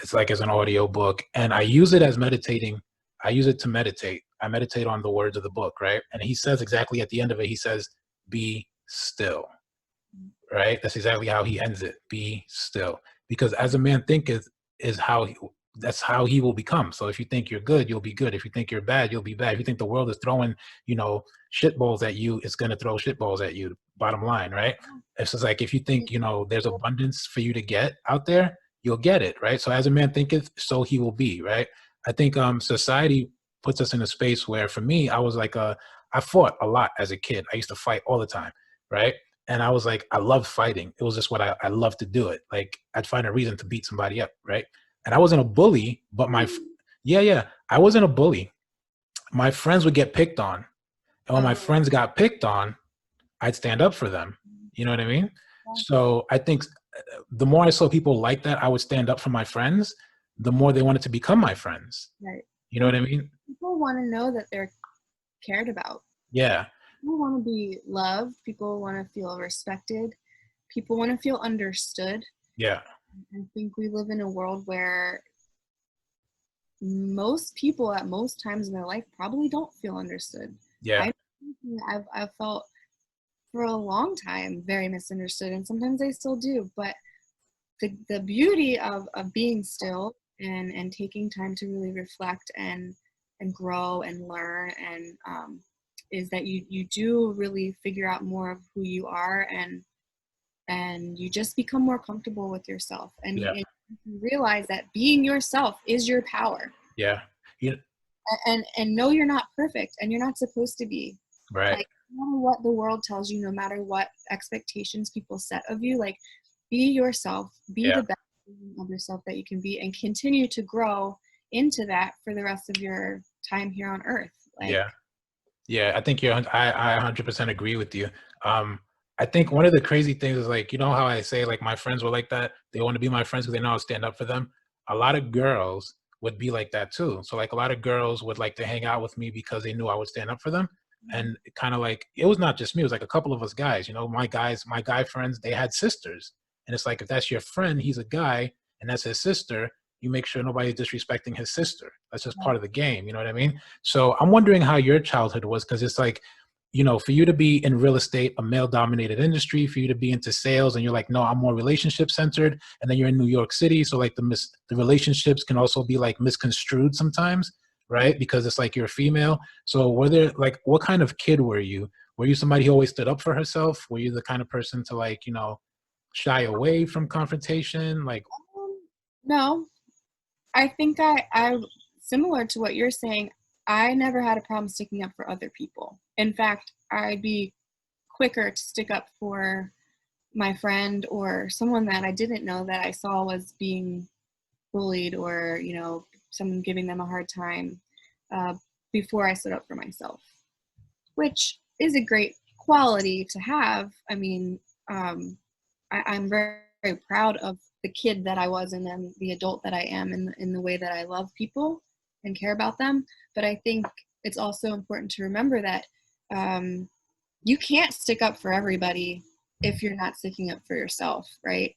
[SPEAKER 1] It's like as an audio book, and I use it as meditating. I use it to meditate. I meditate on the words of the book, right? And he says exactly at the end of it, he says, "Be still." Right? That's exactly how he ends it. Be still, because as a man thinketh is how that's how he will become. So if you think you're good, you'll be good. If you think you're bad, you'll be bad. If you think the world is throwing, shit balls at you, it's going to throw shit balls at you. Bottom line, right? It's just like if you think, there's abundance for you to get out there, you'll get it, right? So as a man thinketh, so he will be, right? I think society puts us in a space where, for me, I was like, I fought a lot as a kid. I used to fight all the time, right? And I was like, I loved fighting. It was just what I loved to do it. Like I'd find a reason to beat somebody up, right? And I wasn't a bully, but yeah, I wasn't a bully. My friends would get picked on. And when my friends got picked on, I'd stand up for them. You know what I mean? So I think the more I saw people like that, I would stand up for my friends, the more they wanted to become my friends.
[SPEAKER 2] Right.
[SPEAKER 1] You know what I mean?
[SPEAKER 2] People want to know that they're cared about.
[SPEAKER 1] Yeah.
[SPEAKER 2] People want to be loved. People want to feel respected. People want to feel understood.
[SPEAKER 1] Yeah.
[SPEAKER 2] I think we live in a world where most people at most times in their life probably don't feel understood.
[SPEAKER 1] Yeah.
[SPEAKER 2] I've felt for a long time very misunderstood, and sometimes I still do. But the beauty of being still and taking time to really reflect and grow and learn and is that you do really figure out more of who you are, and you just become more comfortable with yourself, and
[SPEAKER 1] Yeah.
[SPEAKER 2] you realize that being yourself is your power.
[SPEAKER 1] Yeah.
[SPEAKER 2] And know you're not perfect, and you're not supposed to be.
[SPEAKER 1] Right.
[SPEAKER 2] Like, no matter what the world tells you, no matter what expectations people set of you, like, be yourself, be the best version of yourself that you can be, and continue to grow into that for the rest of your time here on earth. Like,
[SPEAKER 1] Yeah, I think I 100% agree with you. I think one of the crazy things is, like, how I say, like, my friends were like that. They want to be my friends because they know I'll stand up for them. A lot of girls would be like that too. So like a lot of girls would like to hang out with me because they knew I would stand up for them. And kind of like, it was not just me, it was like a couple of us guys, my guy friends, they had sisters. And it's like, if that's your friend, he's a guy, and that's his sister, you make sure nobody's disrespecting his sister. That's just part of the game. You know what I mean? So I'm wondering how your childhood was, because it's like, you know, for you to be in real estate, a male dominated industry, for you to be into sales and you're like, no, I'm more relationship centered. And then you're in New York City. So like the relationships can also be like misconstrued sometimes, right? Because it's like you're female. So whether like, what kind of kid were you? Were you somebody who always stood up for herself? Were you the kind of person to like, you know, shy away from confrontation? Like,
[SPEAKER 2] No, I think I similar to what you're saying, I never had a problem sticking up for other people. In fact, I'd be quicker to stick up for my friend or someone that I didn't know that I saw was being bullied, or, you know, someone giving them a hard time, uh, before I stood up for myself, which is a great quality to have. I mean, I'm very, very proud of the kid that I was and then the adult that I am in the way that I love people and care about them. But I think it's also important to remember that you can't stick up for everybody if you're not sticking up for yourself, right?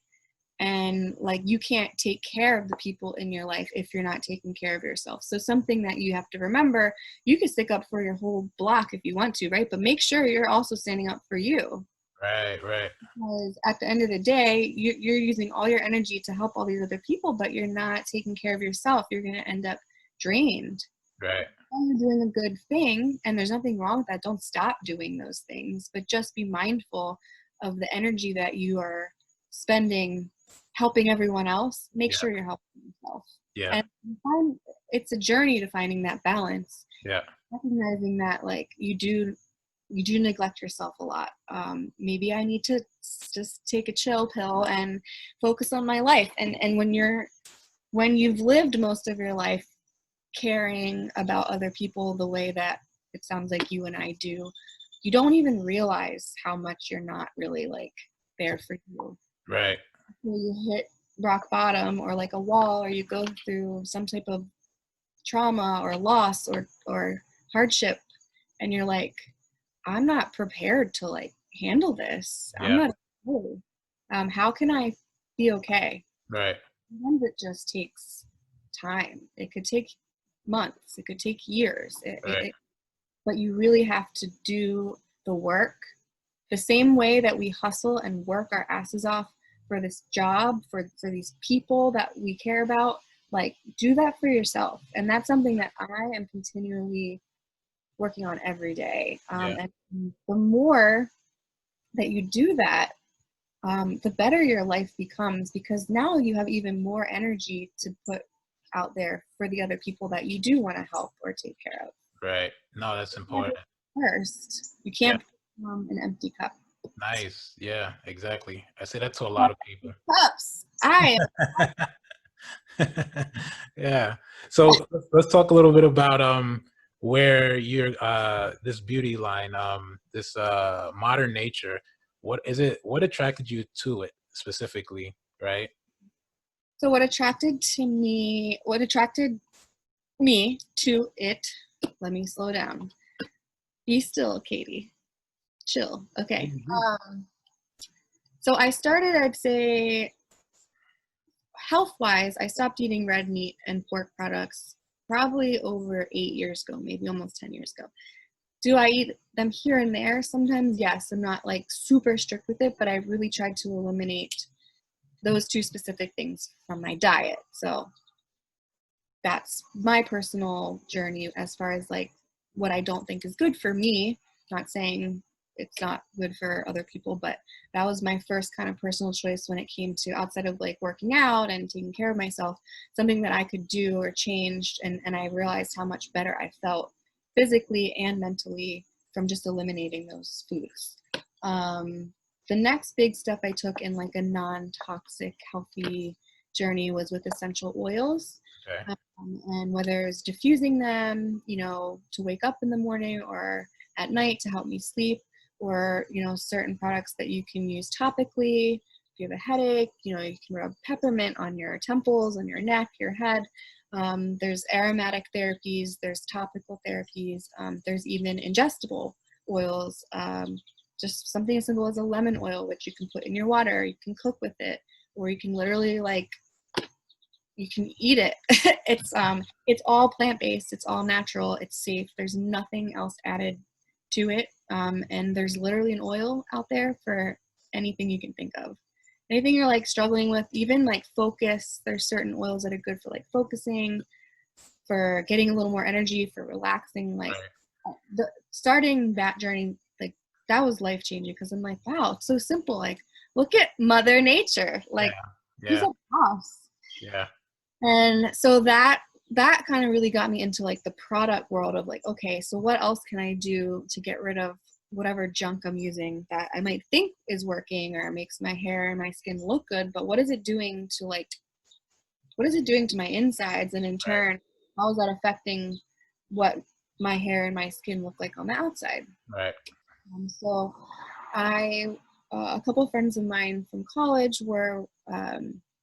[SPEAKER 2] And like, you can't take care of the people in your life if you're not taking care of yourself. So something that you have to remember, you can stick up for your whole block if you want to, right? But make sure you're also standing up for you.
[SPEAKER 1] right, right.
[SPEAKER 2] Because at the end of the day, you're using all your energy to help all these other people, but you're not taking care of yourself. You're going to end up drained.
[SPEAKER 1] Right.
[SPEAKER 2] When you're doing a good thing, and there's nothing wrong with that, don't stop doing those things, but just be mindful of the energy that you are spending helping everyone else. Make
[SPEAKER 1] Yeah.
[SPEAKER 2] sure you're helping yourself.
[SPEAKER 1] Yeah.
[SPEAKER 2] And it's a journey to finding that balance,
[SPEAKER 1] Yeah.
[SPEAKER 2] recognizing that like you do neglect yourself a lot. Maybe I need to just take a chill pill and focus on my life. And when you've lived most of your life caring about other people the way that it sounds like you and I do, you don't even realize how much you're not really like there for you.
[SPEAKER 1] Right.
[SPEAKER 2] You hit rock bottom or like a wall, or you go through some type of trauma or loss or hardship, and you're like, I'm not prepared to like handle this. I'm
[SPEAKER 1] Yeah.
[SPEAKER 2] not okay. How can I be okay?
[SPEAKER 1] Right.
[SPEAKER 2] Sometimes it just takes time. It could take months. It could take years.
[SPEAKER 1] Right.
[SPEAKER 2] But you really have to do the work the same way that we hustle and work our asses off for this job, for these people that we care about. Like, do that for yourself. And that's something that I am continually working on every day.
[SPEAKER 1] Yeah.
[SPEAKER 2] And the more that you do that, the better your life becomes, because now you have even more energy to put out there for the other people that you do want to help or take care of.
[SPEAKER 1] Right. No, that's important.
[SPEAKER 2] First, you
[SPEAKER 1] Yeah.
[SPEAKER 2] can't put an empty cup.
[SPEAKER 1] Nice. Yeah, exactly. I say that to a lot of people.
[SPEAKER 2] Cups.
[SPEAKER 1] Yeah. So let's talk a little bit about where your this beauty line, this modern nature, what is it, what attracted you to it specifically, right?
[SPEAKER 2] So what attracted me to it, let me slow down. Be still, Catie. Chill. Okay.
[SPEAKER 1] Mhm.
[SPEAKER 2] So I started, I'd say, health-wise, I stopped eating red meat and pork products probably over 8 years ago, maybe almost 10 years ago. Do I eat them here and there? Sometimes, yes. I'm not like super strict with it, but I really tried to eliminate those two specific things from my diet. So that's my personal journey as far as like what I don't think is good for me. Not saying it's not good for other people, but that was my first kind of personal choice when it came to, outside of like working out and taking care of myself, something that I could do or change. And I realized how much better I felt physically and mentally from just eliminating those foods. The next big step I took in like a non-toxic, healthy journey was with essential oils.
[SPEAKER 1] Okay.
[SPEAKER 2] And whether it's diffusing them, you know, to wake up in the morning or at night to help me sleep, or, you know, certain products that you can use topically. If you have a headache, you know, you can rub peppermint on your temples, on your neck, your head. There's aromatic therapies, there's topical therapies, there's even ingestible oils, just something as simple as a lemon oil, which you can put in your water, you can cook with it, or you can literally like, you can eat it. It's all plant-based, it's all natural, it's safe, there's nothing else added to it. And there's literally an oil out there for anything you can think of. Anything you're like struggling with, even like focus, there's certain oils that are good for like focusing, for getting a little more energy, for relaxing. Like starting that journey, like that was life changing, because I'm like, wow, it's so simple. Like, look at Mother Nature. Like, who's
[SPEAKER 1] Yeah.
[SPEAKER 2] a boss?
[SPEAKER 1] Yeah.
[SPEAKER 2] And so that kind of really got me into like the product world of like, okay, so what else can I do to get rid of whatever junk I'm using that I might think is working or makes my hair and my skin look good, but what is it doing to like, what is it doing to my insides? And in turn, how is that affecting what my hair and my skin look like on the outside?
[SPEAKER 1] Right.
[SPEAKER 2] So I, a couple of friends of mine from college were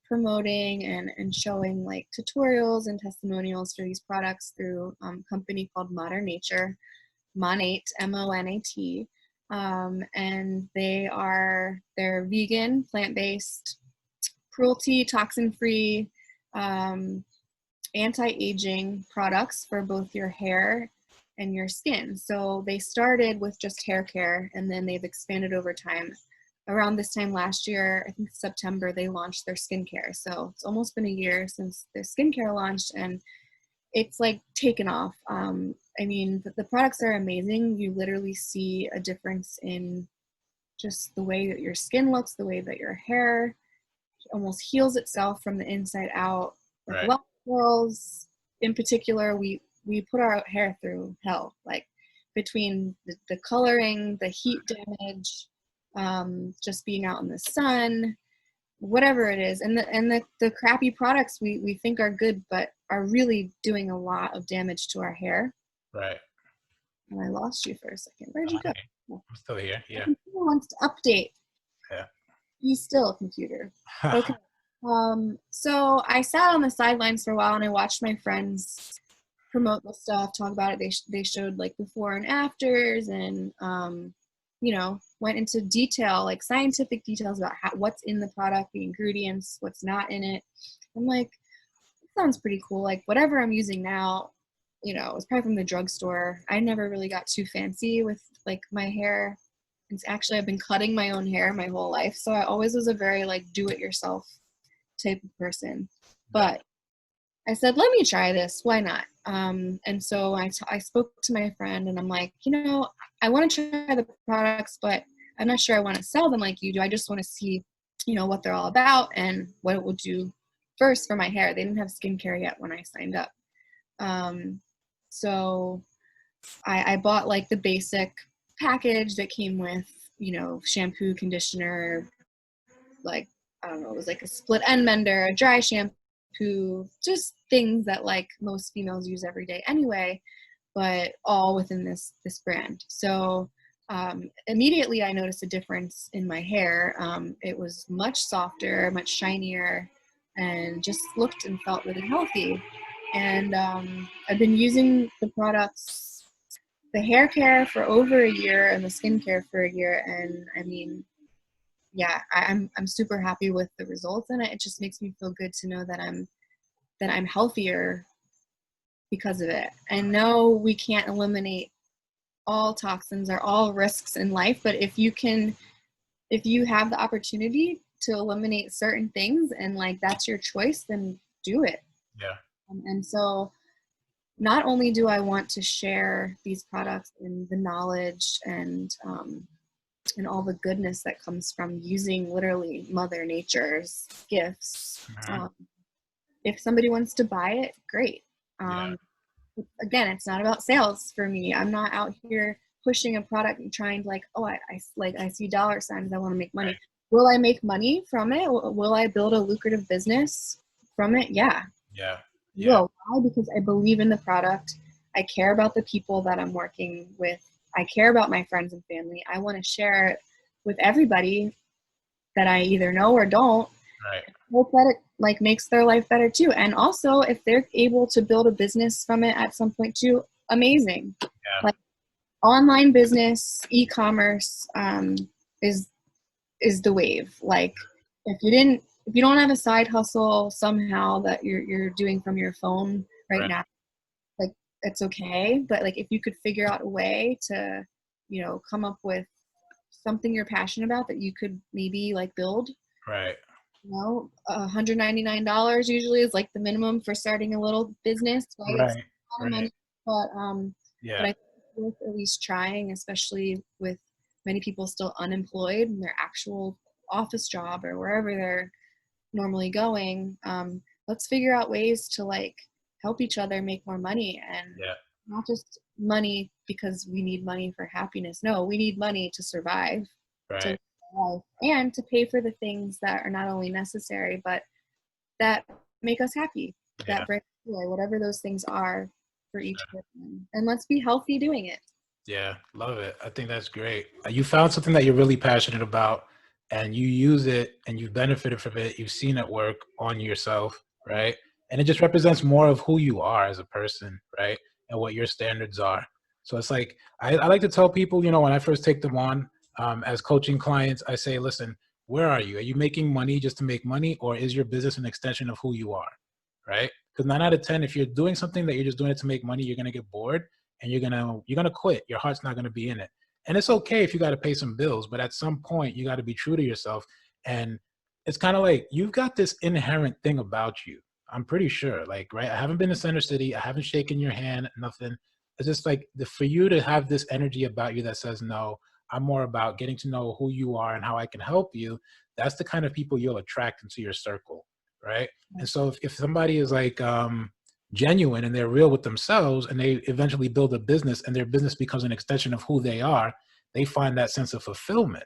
[SPEAKER 2] promoting and showing like tutorials and testimonials for these products through a company called Modern Nature, MONAT, MONAT. And they're vegan, plant-based, cruelty, toxin-free, anti-aging products for both your hair and your skin. So they started with just hair care, and then they've expanded over time. Around this time last year, I think September, they launched their skincare. So it's almost been a year since their skincare launched, and it's like taken off. I mean, the products are amazing. You literally see a difference in just the way that your skin looks, the way that your hair almost heals itself from the inside out. Like,
[SPEAKER 1] Right.
[SPEAKER 2] well, girls in particular, we put our hair through hell, like between the coloring, the heat damage, just being out in the sun, whatever it is, and the crappy products we think are good but are really doing a lot of damage to our hair.
[SPEAKER 1] Right.
[SPEAKER 2] And I lost you for a second. Where'd you go?
[SPEAKER 1] I'm still here.
[SPEAKER 2] My
[SPEAKER 1] Yeah.
[SPEAKER 2] computer wants to update.
[SPEAKER 1] Yeah.
[SPEAKER 2] Be still, computer. Okay. So I sat on the sidelines for a while and I watched my friends promote the stuff, talk about it. They showed like before and afters, and went into detail, like scientific details about what's in the product, the ingredients, what's not in it. I'm like, that sounds pretty cool. Like whatever I'm using now, it's probably from the drugstore. I never really got too fancy with like my hair. It's actually, I've been cutting my own hair my whole life, so I always was a very like do it yourself type of person. But I said, let me try this. Why not? And so I spoke to my friend and I'm like, I want to try the products, but I'm not sure I want to sell them like you do. I just want to see, what they're all about and what it will do first for my hair. They didn't have skincare yet when I signed up. So I bought like the basic package that came with, shampoo, conditioner, like, I don't know, it was like a split end mender, a dry shampoo, just things that like most females use every day anyway, but all within this brand. So immediately I noticed a difference in my hair. It was much softer, much shinier, and just looked and felt really healthy. And I've been using the products, the hair care for over a year and the skincare for a year. And I mean, yeah, I'm super happy with the results, and it just makes me feel good to know that I'm healthier because of it. I know we can't eliminate all toxins or all risks in life, but if you have the opportunity to eliminate certain things and like that's your choice, then do it.
[SPEAKER 1] Yeah.
[SPEAKER 2] And so not only do I want to share these products and the knowledge and all the goodness that comes from using literally Mother Nature's gifts. If somebody wants to buy it, great. Again, it's not about sales for me. I'm not out here pushing a product and trying to I see dollar signs. I want to make money.
[SPEAKER 1] Right.
[SPEAKER 2] Will I make money from it? Will I build a lucrative business from it? Yeah.
[SPEAKER 1] Yeah.
[SPEAKER 2] Will. Why? Because I believe in the product. I care about the people that I'm working with. I care about my friends and family. I want to share it with everybody that I either know or don't.
[SPEAKER 1] Right.
[SPEAKER 2] Hope that it like makes their life better too. And also if they're able to build a business from it at some point too, amazing.
[SPEAKER 1] Yeah.
[SPEAKER 2] Like online business, e-commerce is the wave. Like if you don't have a side hustle somehow that you're doing from your phone right now, like it's okay. But like if you could figure out a way to come up with something you're passionate about that you could maybe like build.
[SPEAKER 1] Right.
[SPEAKER 2] $199 usually is like the minimum for starting a little business, right? It's
[SPEAKER 1] Right.
[SPEAKER 2] a lot of
[SPEAKER 1] Right.
[SPEAKER 2] money, but
[SPEAKER 1] Yeah.
[SPEAKER 2] I think it's worth at least trying, especially with many people still unemployed in their actual office job or wherever they're normally going. Let's figure out ways to like help each other make more money, and
[SPEAKER 1] Yeah.
[SPEAKER 2] not just money because we need money for happiness. No, we need money to survive, to
[SPEAKER 1] Right.
[SPEAKER 2] live, and to pay for the things that are not only necessary but that make us happy,
[SPEAKER 1] Yeah.
[SPEAKER 2] that bring joy, whatever those things are for each person. And let's be healthy doing it.
[SPEAKER 1] Yeah, love it. I think that's great. You found something that you're really passionate about and you use it and you've benefited from it. You've seen it work on yourself, right? And it just represents more of who you are as a person, right? And what your standards are. So it's like, I like to tell people, when I first take them on as coaching clients, I say, listen, where are you? Are you making money just to make money, or is your business an extension of who you are, right? Because 9 out of 10, if you're doing something that you're just doing it to make money, you're going to get bored and you're gonna quit. Your heart's not gonna be in it. And it's okay if you got to pay some bills, but at some point you got to be true to yourself. And it's kind of like you've got this inherent thing about you. I'm pretty sure, like, right? I haven't been to Center City. I haven't shaken your hand. Nothing. It's just like for you to have this energy about you that says, no, I'm more about getting to know who you are and how I can help you. That's the kind of people you'll attract into your circle, right? And so if somebody is like, genuine and they're real with themselves and they eventually build a business and their business becomes an extension of who they are, they find that sense of fulfillment.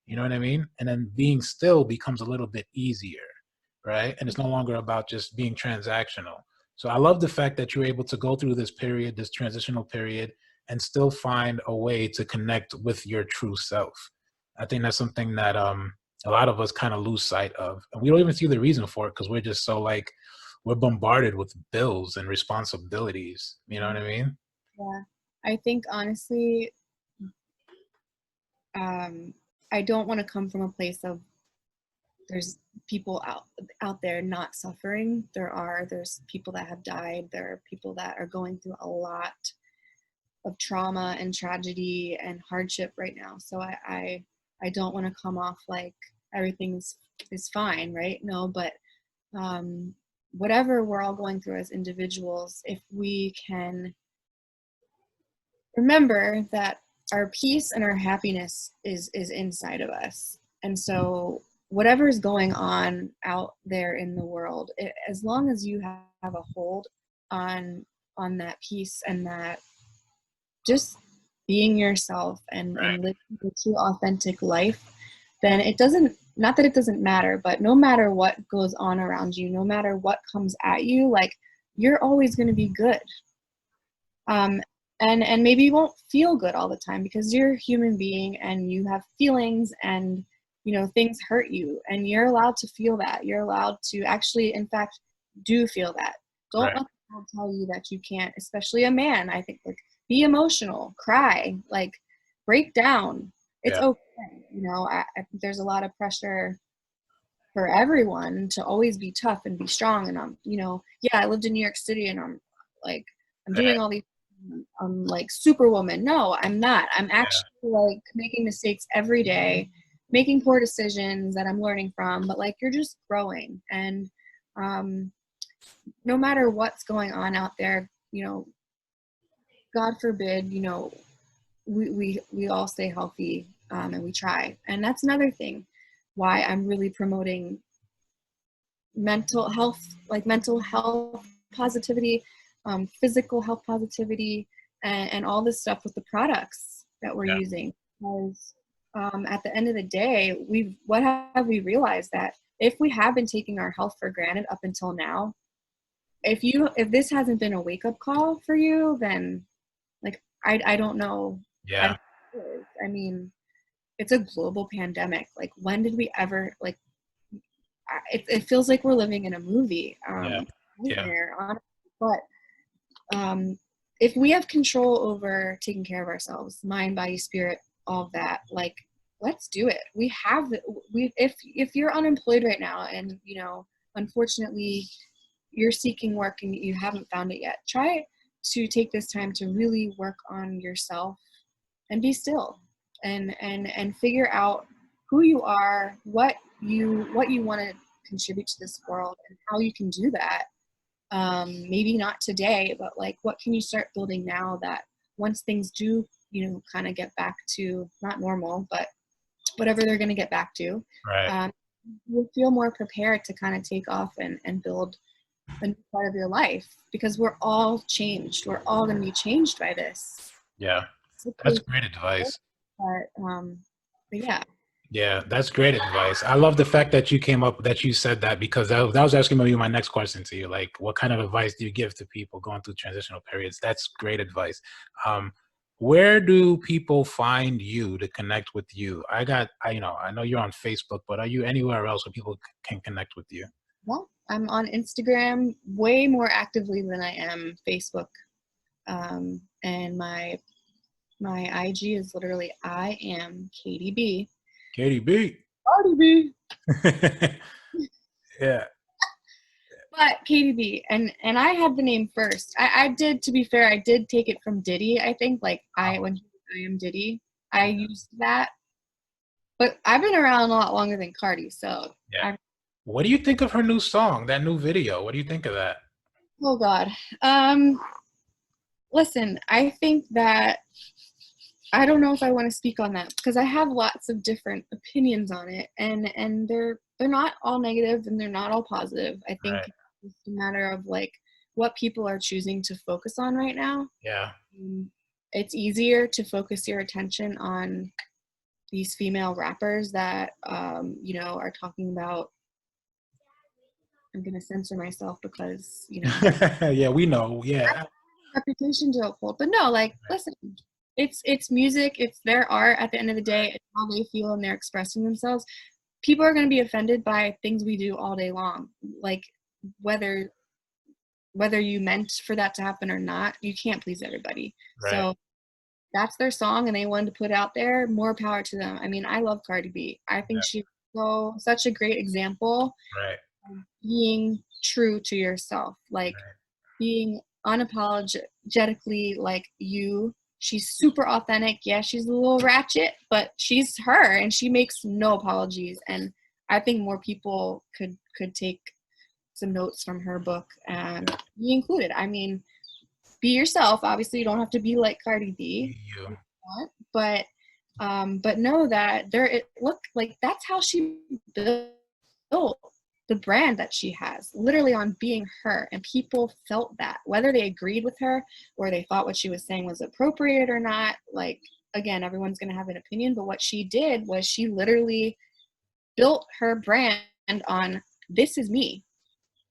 [SPEAKER 1] You know what I mean? And then being still becomes a little bit easier, right? And it's no longer about just being transactional. So I love the fact that you're able to go through this period, this transitional period, and still find a way to connect with your true self. I think that's something that a lot of us kind of lose sight of. And we don't even see the reason for it because we're just so like, we're bombarded with bills and responsibilities. You know what I mean?
[SPEAKER 2] Yeah. I think honestly, I don't want to come from a place of there's people out there not suffering. There's people that have died. There are people that are going through a lot of trauma and tragedy and hardship right now. So I don't want to come off like everything is fine, right? No, but whatever we're all going through as individuals, if we can remember that our peace and our happiness is inside of us. And so whatever is going on out there in the world, as long as you have a hold on that peace and that just being yourself and
[SPEAKER 1] Right.
[SPEAKER 2] living a true authentic life, then it doesn't, not that it doesn't matter, but no matter what goes on around you, no matter what comes at you, like you're always going to be good. um, and maybe you won't feel good all the time because you're a human being and you have feelings, and things hurt you, and you're allowed to feel that. You're allowed to actually, in fact, do feel that. Don't
[SPEAKER 1] Right.
[SPEAKER 2] let the world tell you that you can't, especially a man. I think, like, be emotional, cry, like, break down. It's
[SPEAKER 1] Yeah.
[SPEAKER 2] okay. I think there's a lot of pressure for everyone to always be tough and be strong, and yeah, I lived in New York City and like I'm
[SPEAKER 1] Yeah.
[SPEAKER 2] doing all these, I'm like superwoman. No, I'm not. I'm
[SPEAKER 1] Yeah.
[SPEAKER 2] actually like making mistakes every day, making poor decisions that I'm learning from, but like you're just growing. And um no matter what's going on out there, God forbid, we all stay healthy, and we try. And that's another thing why I'm really promoting mental health positivity, physical health positivity, and all this stuff with the products that we're
[SPEAKER 1] Yeah.
[SPEAKER 2] using. Because at the end of the day, what have we realized? That if we have been taking our health for granted up until now, if this hasn't been a wake up call for you, then like I don't know.
[SPEAKER 1] Yeah.
[SPEAKER 2] I mean, it's a global pandemic. Like, when did we ever like? It feels like we're living in a movie.
[SPEAKER 1] Yeah. Yeah.
[SPEAKER 2] Nightmare, honestly. But if we have control over taking care of ourselves, mind, body, spirit, all of that, like, let's do it. If you're unemployed right now and unfortunately you're seeking work and you haven't found it yet, try to take this time to really work on yourself, be still, and figure out who you are, what you want to contribute to this world, and how you can do that. Maybe not today, but like, what can you start building now that once things do, kind of get back to not normal, but whatever they're going to get back to,
[SPEAKER 1] Right.
[SPEAKER 2] um, you'll feel more prepared to kind of take off and build a new part of your life, because we're all changed. We're all going to be changed by this.
[SPEAKER 1] Yeah. That's
[SPEAKER 2] Hopefully,
[SPEAKER 1] great advice.
[SPEAKER 2] but yeah.
[SPEAKER 1] Yeah, that's great advice. I love the fact that you came up, that you said that, because that was actually going to be my next question to you. Like, what kind of advice do you give to people going through transitional periods? That's great advice. Where do people find you to connect with you? I know you're on Facebook, but are you anywhere else where people can connect with you?
[SPEAKER 2] Well, I'm on Instagram way more actively than I am Facebook. And my IG is literally I am Catie B.
[SPEAKER 1] Katie B.
[SPEAKER 2] Cardi B.
[SPEAKER 1] Yeah.
[SPEAKER 2] But Catie B. And I had the name first. I did, to be fair, I did take it from Diddy, I think. Like when I am Diddy, I used that. But I've been around a lot longer than Cardi, so
[SPEAKER 1] Yeah. What do you think of her new song, that new video? What do you think of that?
[SPEAKER 2] oh God. Listen, I think that I don't know if I want to speak on that, because I have lots of different opinions on it, and they're not all negative and they're not all positive. I think
[SPEAKER 1] Right.
[SPEAKER 2] it's a matter of like what people are choosing to focus on right now.
[SPEAKER 1] Yeah.
[SPEAKER 2] It's easier to focus your attention on these female rappers that are talking about. I'm gonna censor myself because
[SPEAKER 1] Yeah, we know. Yeah.
[SPEAKER 2] reputation to uphold. But no, like, listen, it's music, it's their art. At the end of the day, it's how they feel and they're expressing themselves. People are going to be offended by things we do all day long, like whether you meant for that to happen or not. You can't please everybody.
[SPEAKER 1] Right.
[SPEAKER 2] So that's their song and they wanted to put it out there. More power to them. I mean, I love Cardi B. I think she's such a great example
[SPEAKER 1] Right.
[SPEAKER 2] of being true to yourself, like being unapologetically like you. She's super authentic. Yeah, she's a little ratchet, but she's her and she makes no apologies. And I think more people could take some notes from her book and be included. I mean, be yourself. Obviously, you don't have to be like Cardi B,
[SPEAKER 1] You.
[SPEAKER 2] but know that look, like that's how she built the brand that she has, literally on being her, and people felt that, whether they agreed with her or they thought what she was saying was appropriate or not. Like, again, everyone's going to have an opinion, but what she did was she literally built her brand on, this is me,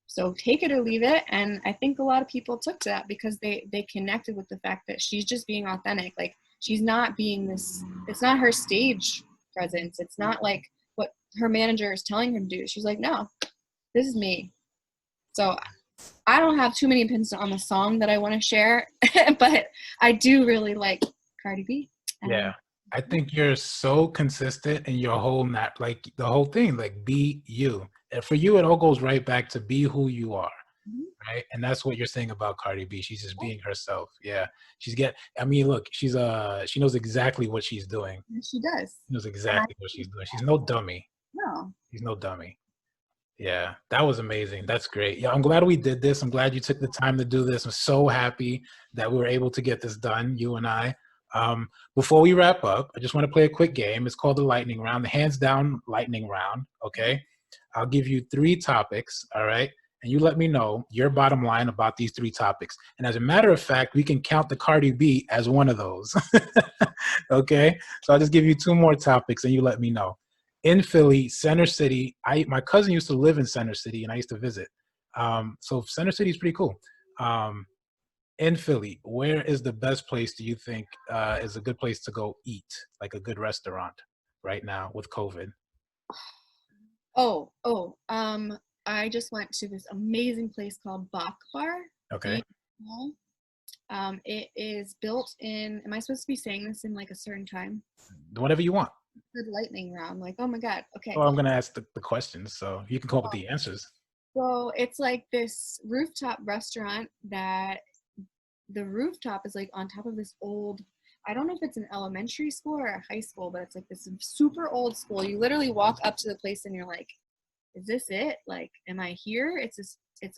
[SPEAKER 2] so take it or leave it. And I think a lot of people took to that because they connected with the fact that she's just being authentic. Like, she's not being this, it's not her stage presence, it's not like what her manager is telling her to do. She's like, no, this is me. So I don't have too many opinions on the song that I want to share, but I do really like Cardi B.
[SPEAKER 1] Yeah. I think you're so consistent in your whole like the whole thing, like be you. And for you, it all goes right back to be who you are. Right. And that's what you're saying about Cardi B. She's just being herself. Yeah. I mean, look, she knows exactly what she's doing.
[SPEAKER 2] She does.
[SPEAKER 1] She knows exactly what she's doing. She's no dummy.
[SPEAKER 2] No.
[SPEAKER 1] She's no dummy. Yeah, that was amazing. That's great. Yeah, I'm glad we did this. I'm glad you took the time to do this. I'm so happy that we were able to get this done, you and I. Before we wrap up, I just want to play a quick game. It's called the lightning round, the hands down lightning round. Okay. I'll give you 3 topics. All right. And you let me know your bottom line about these 3 topics. And as a matter of fact, we can count the Cardi B as one of those. Okay. So I'll just give you 2 more topics and you let me know. In Philly, Center City. My cousin used to live in Center City, and I used to visit. So Center City is pretty cool. In Philly, where is the best place do you think is a good place to go eat, like a good restaurant right now with COVID?
[SPEAKER 2] I just went to this amazing place called Bach Bar.
[SPEAKER 1] Okay.
[SPEAKER 2] It is built in, am I supposed to be saying this in like a certain time?
[SPEAKER 1] Whatever you want.
[SPEAKER 2] Good lightning round. Like, oh my God. Okay.
[SPEAKER 1] Well, I'm going to ask the questions, so you can come up with the answers.
[SPEAKER 2] So it's like this rooftop restaurant that the rooftop is like on top of this old I don't know if it's an elementary school or a high school, but it's like this super old school. You literally walk up to the place and you're like, is this it? Like, am I here? It's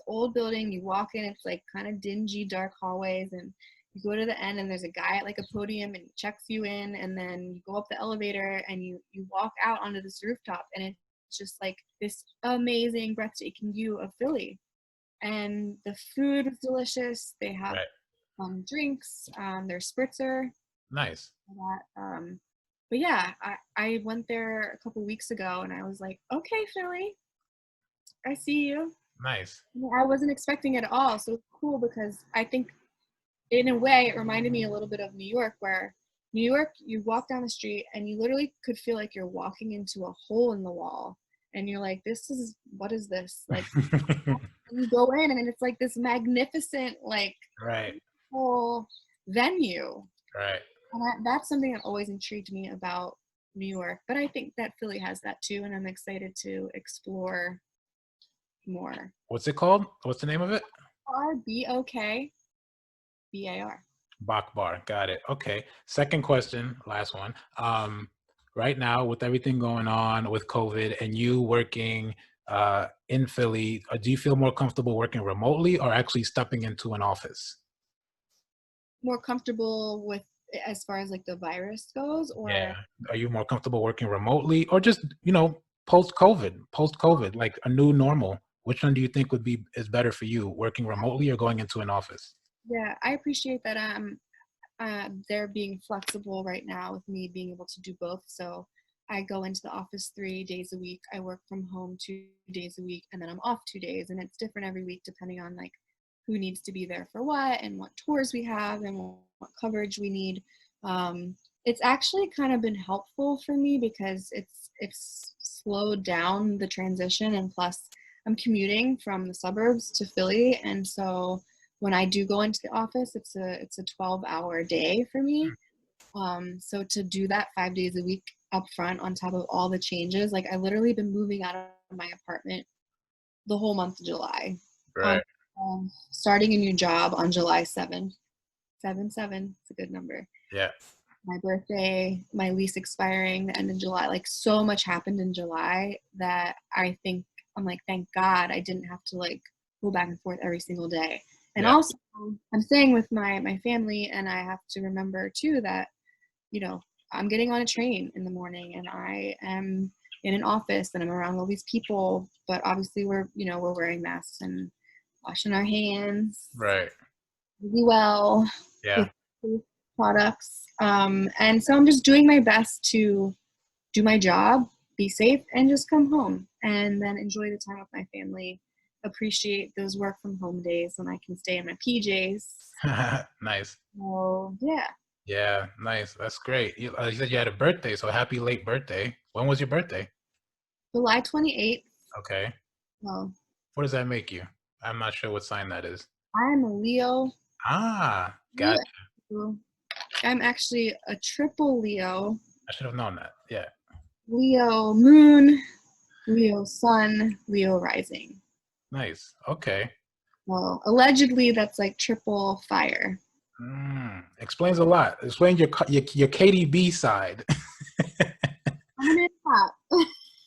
[SPEAKER 2] old building. You walk in, it's like kind of dingy, dark hallways, and you go to the end and there's a guy at like a podium and he checks you in, and then you go up the elevator and you walk out onto this rooftop, and it's just like this amazing, breathtaking view of Philly. And the food is delicious. They have
[SPEAKER 1] Right.
[SPEAKER 2] drinks, there's spritzer,
[SPEAKER 1] Nice.
[SPEAKER 2] that. But yeah, I went there a couple weeks ago and I was like, okay, Philly, I see you.
[SPEAKER 1] Nice.
[SPEAKER 2] I wasn't expecting it at all. So it's cool because I think in a way it reminded me a little bit of New York, where New York, you walk down the street and you literally could feel like you're walking into a hole in the wall. And you're like, what is this? Like, you go in and it's like this magnificent, like,
[SPEAKER 1] Right.
[SPEAKER 2] whole venue.
[SPEAKER 1] Right.
[SPEAKER 2] And that's something that always intrigued me about New York. But I think that Philly has that too, and I'm excited to explore more.
[SPEAKER 1] What's it called? What's the name of it?
[SPEAKER 2] BOKBAR.
[SPEAKER 1] Bach Bar. Got it. Okay. Second question, last one. Right now, with everything going on with COVID and you working in Philly, do you feel more comfortable working remotely or actually stepping into an office?
[SPEAKER 2] More comfortable with, as far as like the virus goes,
[SPEAKER 1] Yeah.
[SPEAKER 2] or
[SPEAKER 1] Are you more comfortable working remotely or just, post-COVID, like a new normal? Which one do you think is better for you, working remotely or going into an office?
[SPEAKER 2] yeah, I appreciate that they're being flexible right now with me being able to do both. So I go into the office 3 days a week. I work from home 2 days a week, and then I'm off 2 days. And it's different every week depending on like who needs to be there for what and what tours we have and what coverage we need. It's actually kind of been helpful for me because it's slowed down the transition, and plus I'm commuting from the suburbs to Philly, and so when I do go into the office, it's a 12-hour day for me. So to do that 5 days a week up front on top of all the changes, like I literally been moving out of my apartment the whole month of July. Um,
[SPEAKER 1] Right.
[SPEAKER 2] Starting a new job on July 7th. 7/7, it's a good number.
[SPEAKER 1] Yeah.
[SPEAKER 2] My birthday, my lease expiring the end of July. Like so much happened in July that I think I'm like, thank God I didn't have to like go back and forth every single day. And
[SPEAKER 1] Yeah.
[SPEAKER 2] also I'm staying with my family, and I have to remember too that, you know, I'm getting on a train in the morning and I am in an office and I'm around all these people, but obviously we're wearing masks and washing our hands
[SPEAKER 1] Right.
[SPEAKER 2] really well
[SPEAKER 1] Yeah.
[SPEAKER 2] with safe products. And so I'm just doing my best to do my job, be safe, and just come home and then enjoy the time with my family. Appreciate those work from home days when I can stay in my PJs.
[SPEAKER 1] Nice.
[SPEAKER 2] So yeah,
[SPEAKER 1] Yeah, nice. That's great. You said you had a birthday, so happy late birthday. When was your birthday?
[SPEAKER 2] July 28th.
[SPEAKER 1] Okay.
[SPEAKER 2] Well,
[SPEAKER 1] What does that make you? I'm not sure what sign that is.
[SPEAKER 2] I'm a Leo.
[SPEAKER 1] Ah,
[SPEAKER 2] Leo.
[SPEAKER 1] gotcha.
[SPEAKER 2] I'm actually a triple Leo.
[SPEAKER 1] I should have known that. Yeah.
[SPEAKER 2] Leo moon, Leo sun, Leo rising.
[SPEAKER 1] Nice. Okay.
[SPEAKER 2] Well, allegedly that's like triple fire.
[SPEAKER 1] Explains a lot. Explain your KDB side.
[SPEAKER 2] I'm gonna top.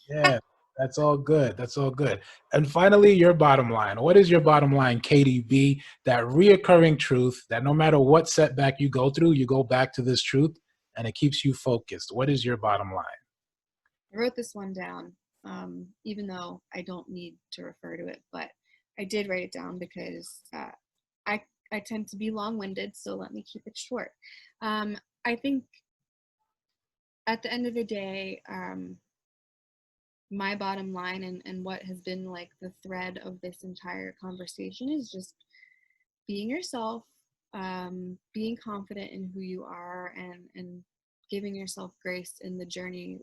[SPEAKER 1] Yeah, that's all good. That's all good. And finally, your bottom line. What is your bottom line, KDB? That reoccurring truth that no matter what setback you go through, you go back to this truth and it keeps you focused. What is your bottom line?
[SPEAKER 2] I wrote this one down, even though I don't need to refer to it, but I did write it down because I I tend to be long-winded, so let me keep it short. I think at the end of the day, my bottom line and what has been like the thread of this entire conversation is just being yourself, being confident in who you are, and giving yourself grace in the journey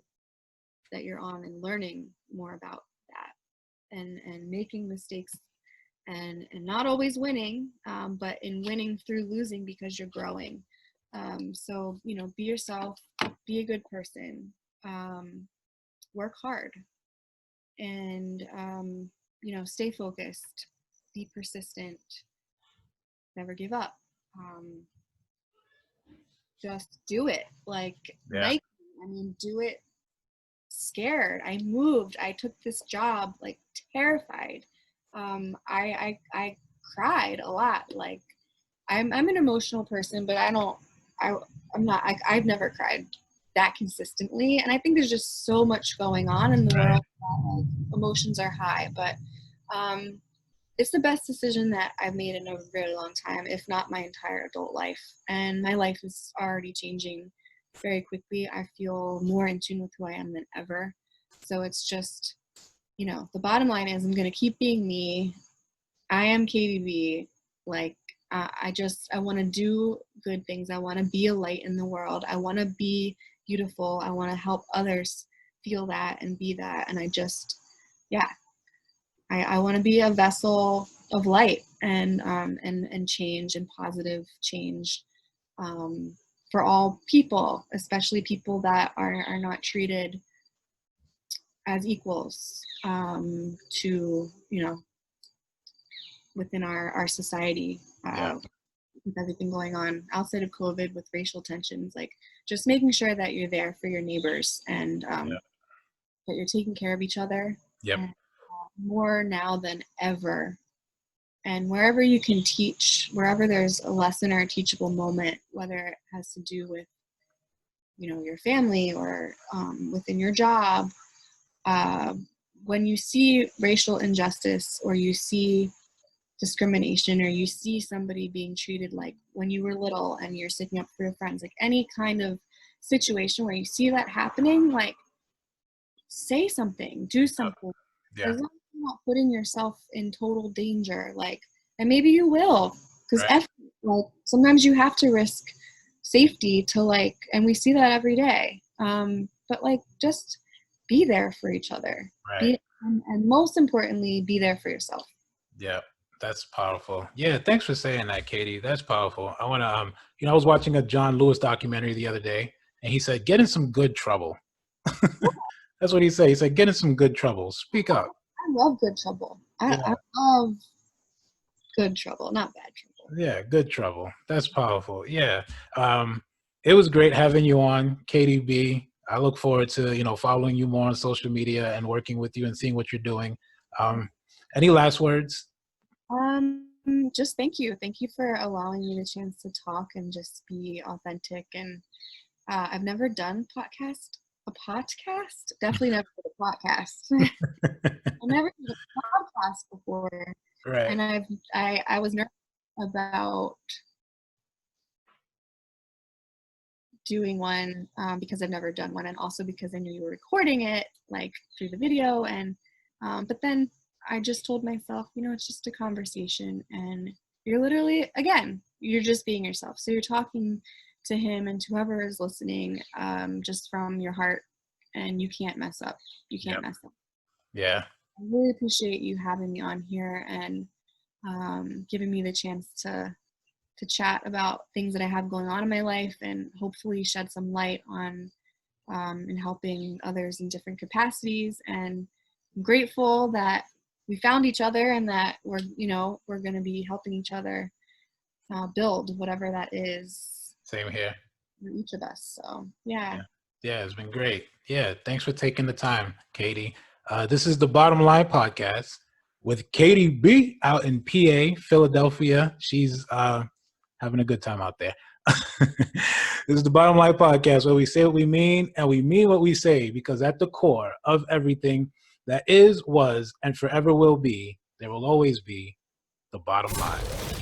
[SPEAKER 2] that you're on, and learning more about that, and making mistakes, and not always winning, but in winning through losing because you're growing. So be yourself, be a good person, work hard, and stay focused, be persistent, never give up. um, just do it. Like
[SPEAKER 1] Yeah.
[SPEAKER 2] Nike, I mean, do it scared. I moved. I took this job like terrified. I cried a lot. Like I'm an emotional person, but I'm not. I've never cried that consistently, and I think there's just so much going on in the
[SPEAKER 1] Right.
[SPEAKER 2] world that, like, emotions are high. But um, it's the best decision that I've made in a really long time, if not my entire adult life. And my life is already changing very quickly. I feel more in tune with who I am than ever. So it's just, the bottom line is I'm going to keep being me. I am Catie B. Like, I want to do good things. I want to be a light in the world. I want to be beautiful. I want to help others feel that and be that. And yeah, I want to be a vessel of light and change and positive change for all people, especially people that are not treated as equals to within our society
[SPEAKER 1] Yeah.
[SPEAKER 2] with everything going on outside of COVID with racial tensions. Like just making sure that you're there for your neighbors and
[SPEAKER 1] Yeah.
[SPEAKER 2] that you're taking care of each other.
[SPEAKER 1] Yep.
[SPEAKER 2] And more now than ever. And wherever you can teach, wherever there's a lesson or a teachable moment, whether it has to do with, your family or within your job, when you see racial injustice or you see discrimination or you see somebody being treated like when you were little and you're sticking up for your friends, like any kind of situation where you see that happening, like say something, do something.
[SPEAKER 1] Yeah.
[SPEAKER 2] As long as you're not putting yourself in total danger, like, and maybe you will, because
[SPEAKER 1] Right.
[SPEAKER 2] like sometimes you have to risk safety to like, and we see that every day. But like, just be there for each other.
[SPEAKER 1] Right.
[SPEAKER 2] Be and most importantly, be there for yourself.
[SPEAKER 1] Yeah. That's powerful. Yeah. Thanks for saying that, Catie. That's powerful. I want to, I was watching a John Lewis documentary the other day, and he said, "Get in some good trouble." That's what he said. He said, "Get in some good trouble. Speak up."
[SPEAKER 2] I love good trouble. I
[SPEAKER 1] Yeah.
[SPEAKER 2] love good trouble, not bad trouble.
[SPEAKER 1] Yeah, good trouble. That's powerful. Yeah. Um, it was great having you on, Catie B. I look forward to, following you more on social media and working with you and seeing what you're doing. Um, any last words?
[SPEAKER 2] Just thank you. Thank you for allowing me the chance to talk and just be authentic. And I've never done a podcast. Definitely never did a podcast. I never did a podcast before,
[SPEAKER 1] Right.
[SPEAKER 2] and I was nervous about doing one because I've never done one, and also because I knew you were recording it like through the video. And but then I just told myself, it's just a conversation, and you're literally, again, you're just being yourself. So you're talking to him and to whoever is listening just from your heart, and you can't mess up. You can't
[SPEAKER 1] Yep.
[SPEAKER 2] mess up.
[SPEAKER 1] Yeah.
[SPEAKER 2] I really appreciate you having me on here and giving me the chance to chat about things that I have going on in my life and hopefully shed some light on and helping others in different capacities. And I'm grateful that we found each other and that we're going to be helping each other build whatever that is
[SPEAKER 1] Same here.
[SPEAKER 2] for each of us. So yeah.
[SPEAKER 1] Yeah, it's been great. Yeah, thanks for taking the time, Catie. This is the Bottom Line Podcast with Catie B out in PA, Philadelphia. She's having a good time out there. This is the Bottom Line Podcast where we say what we mean and we mean what we say, because at the core of everything that is, was, and forever will be, there will always be the bottom line.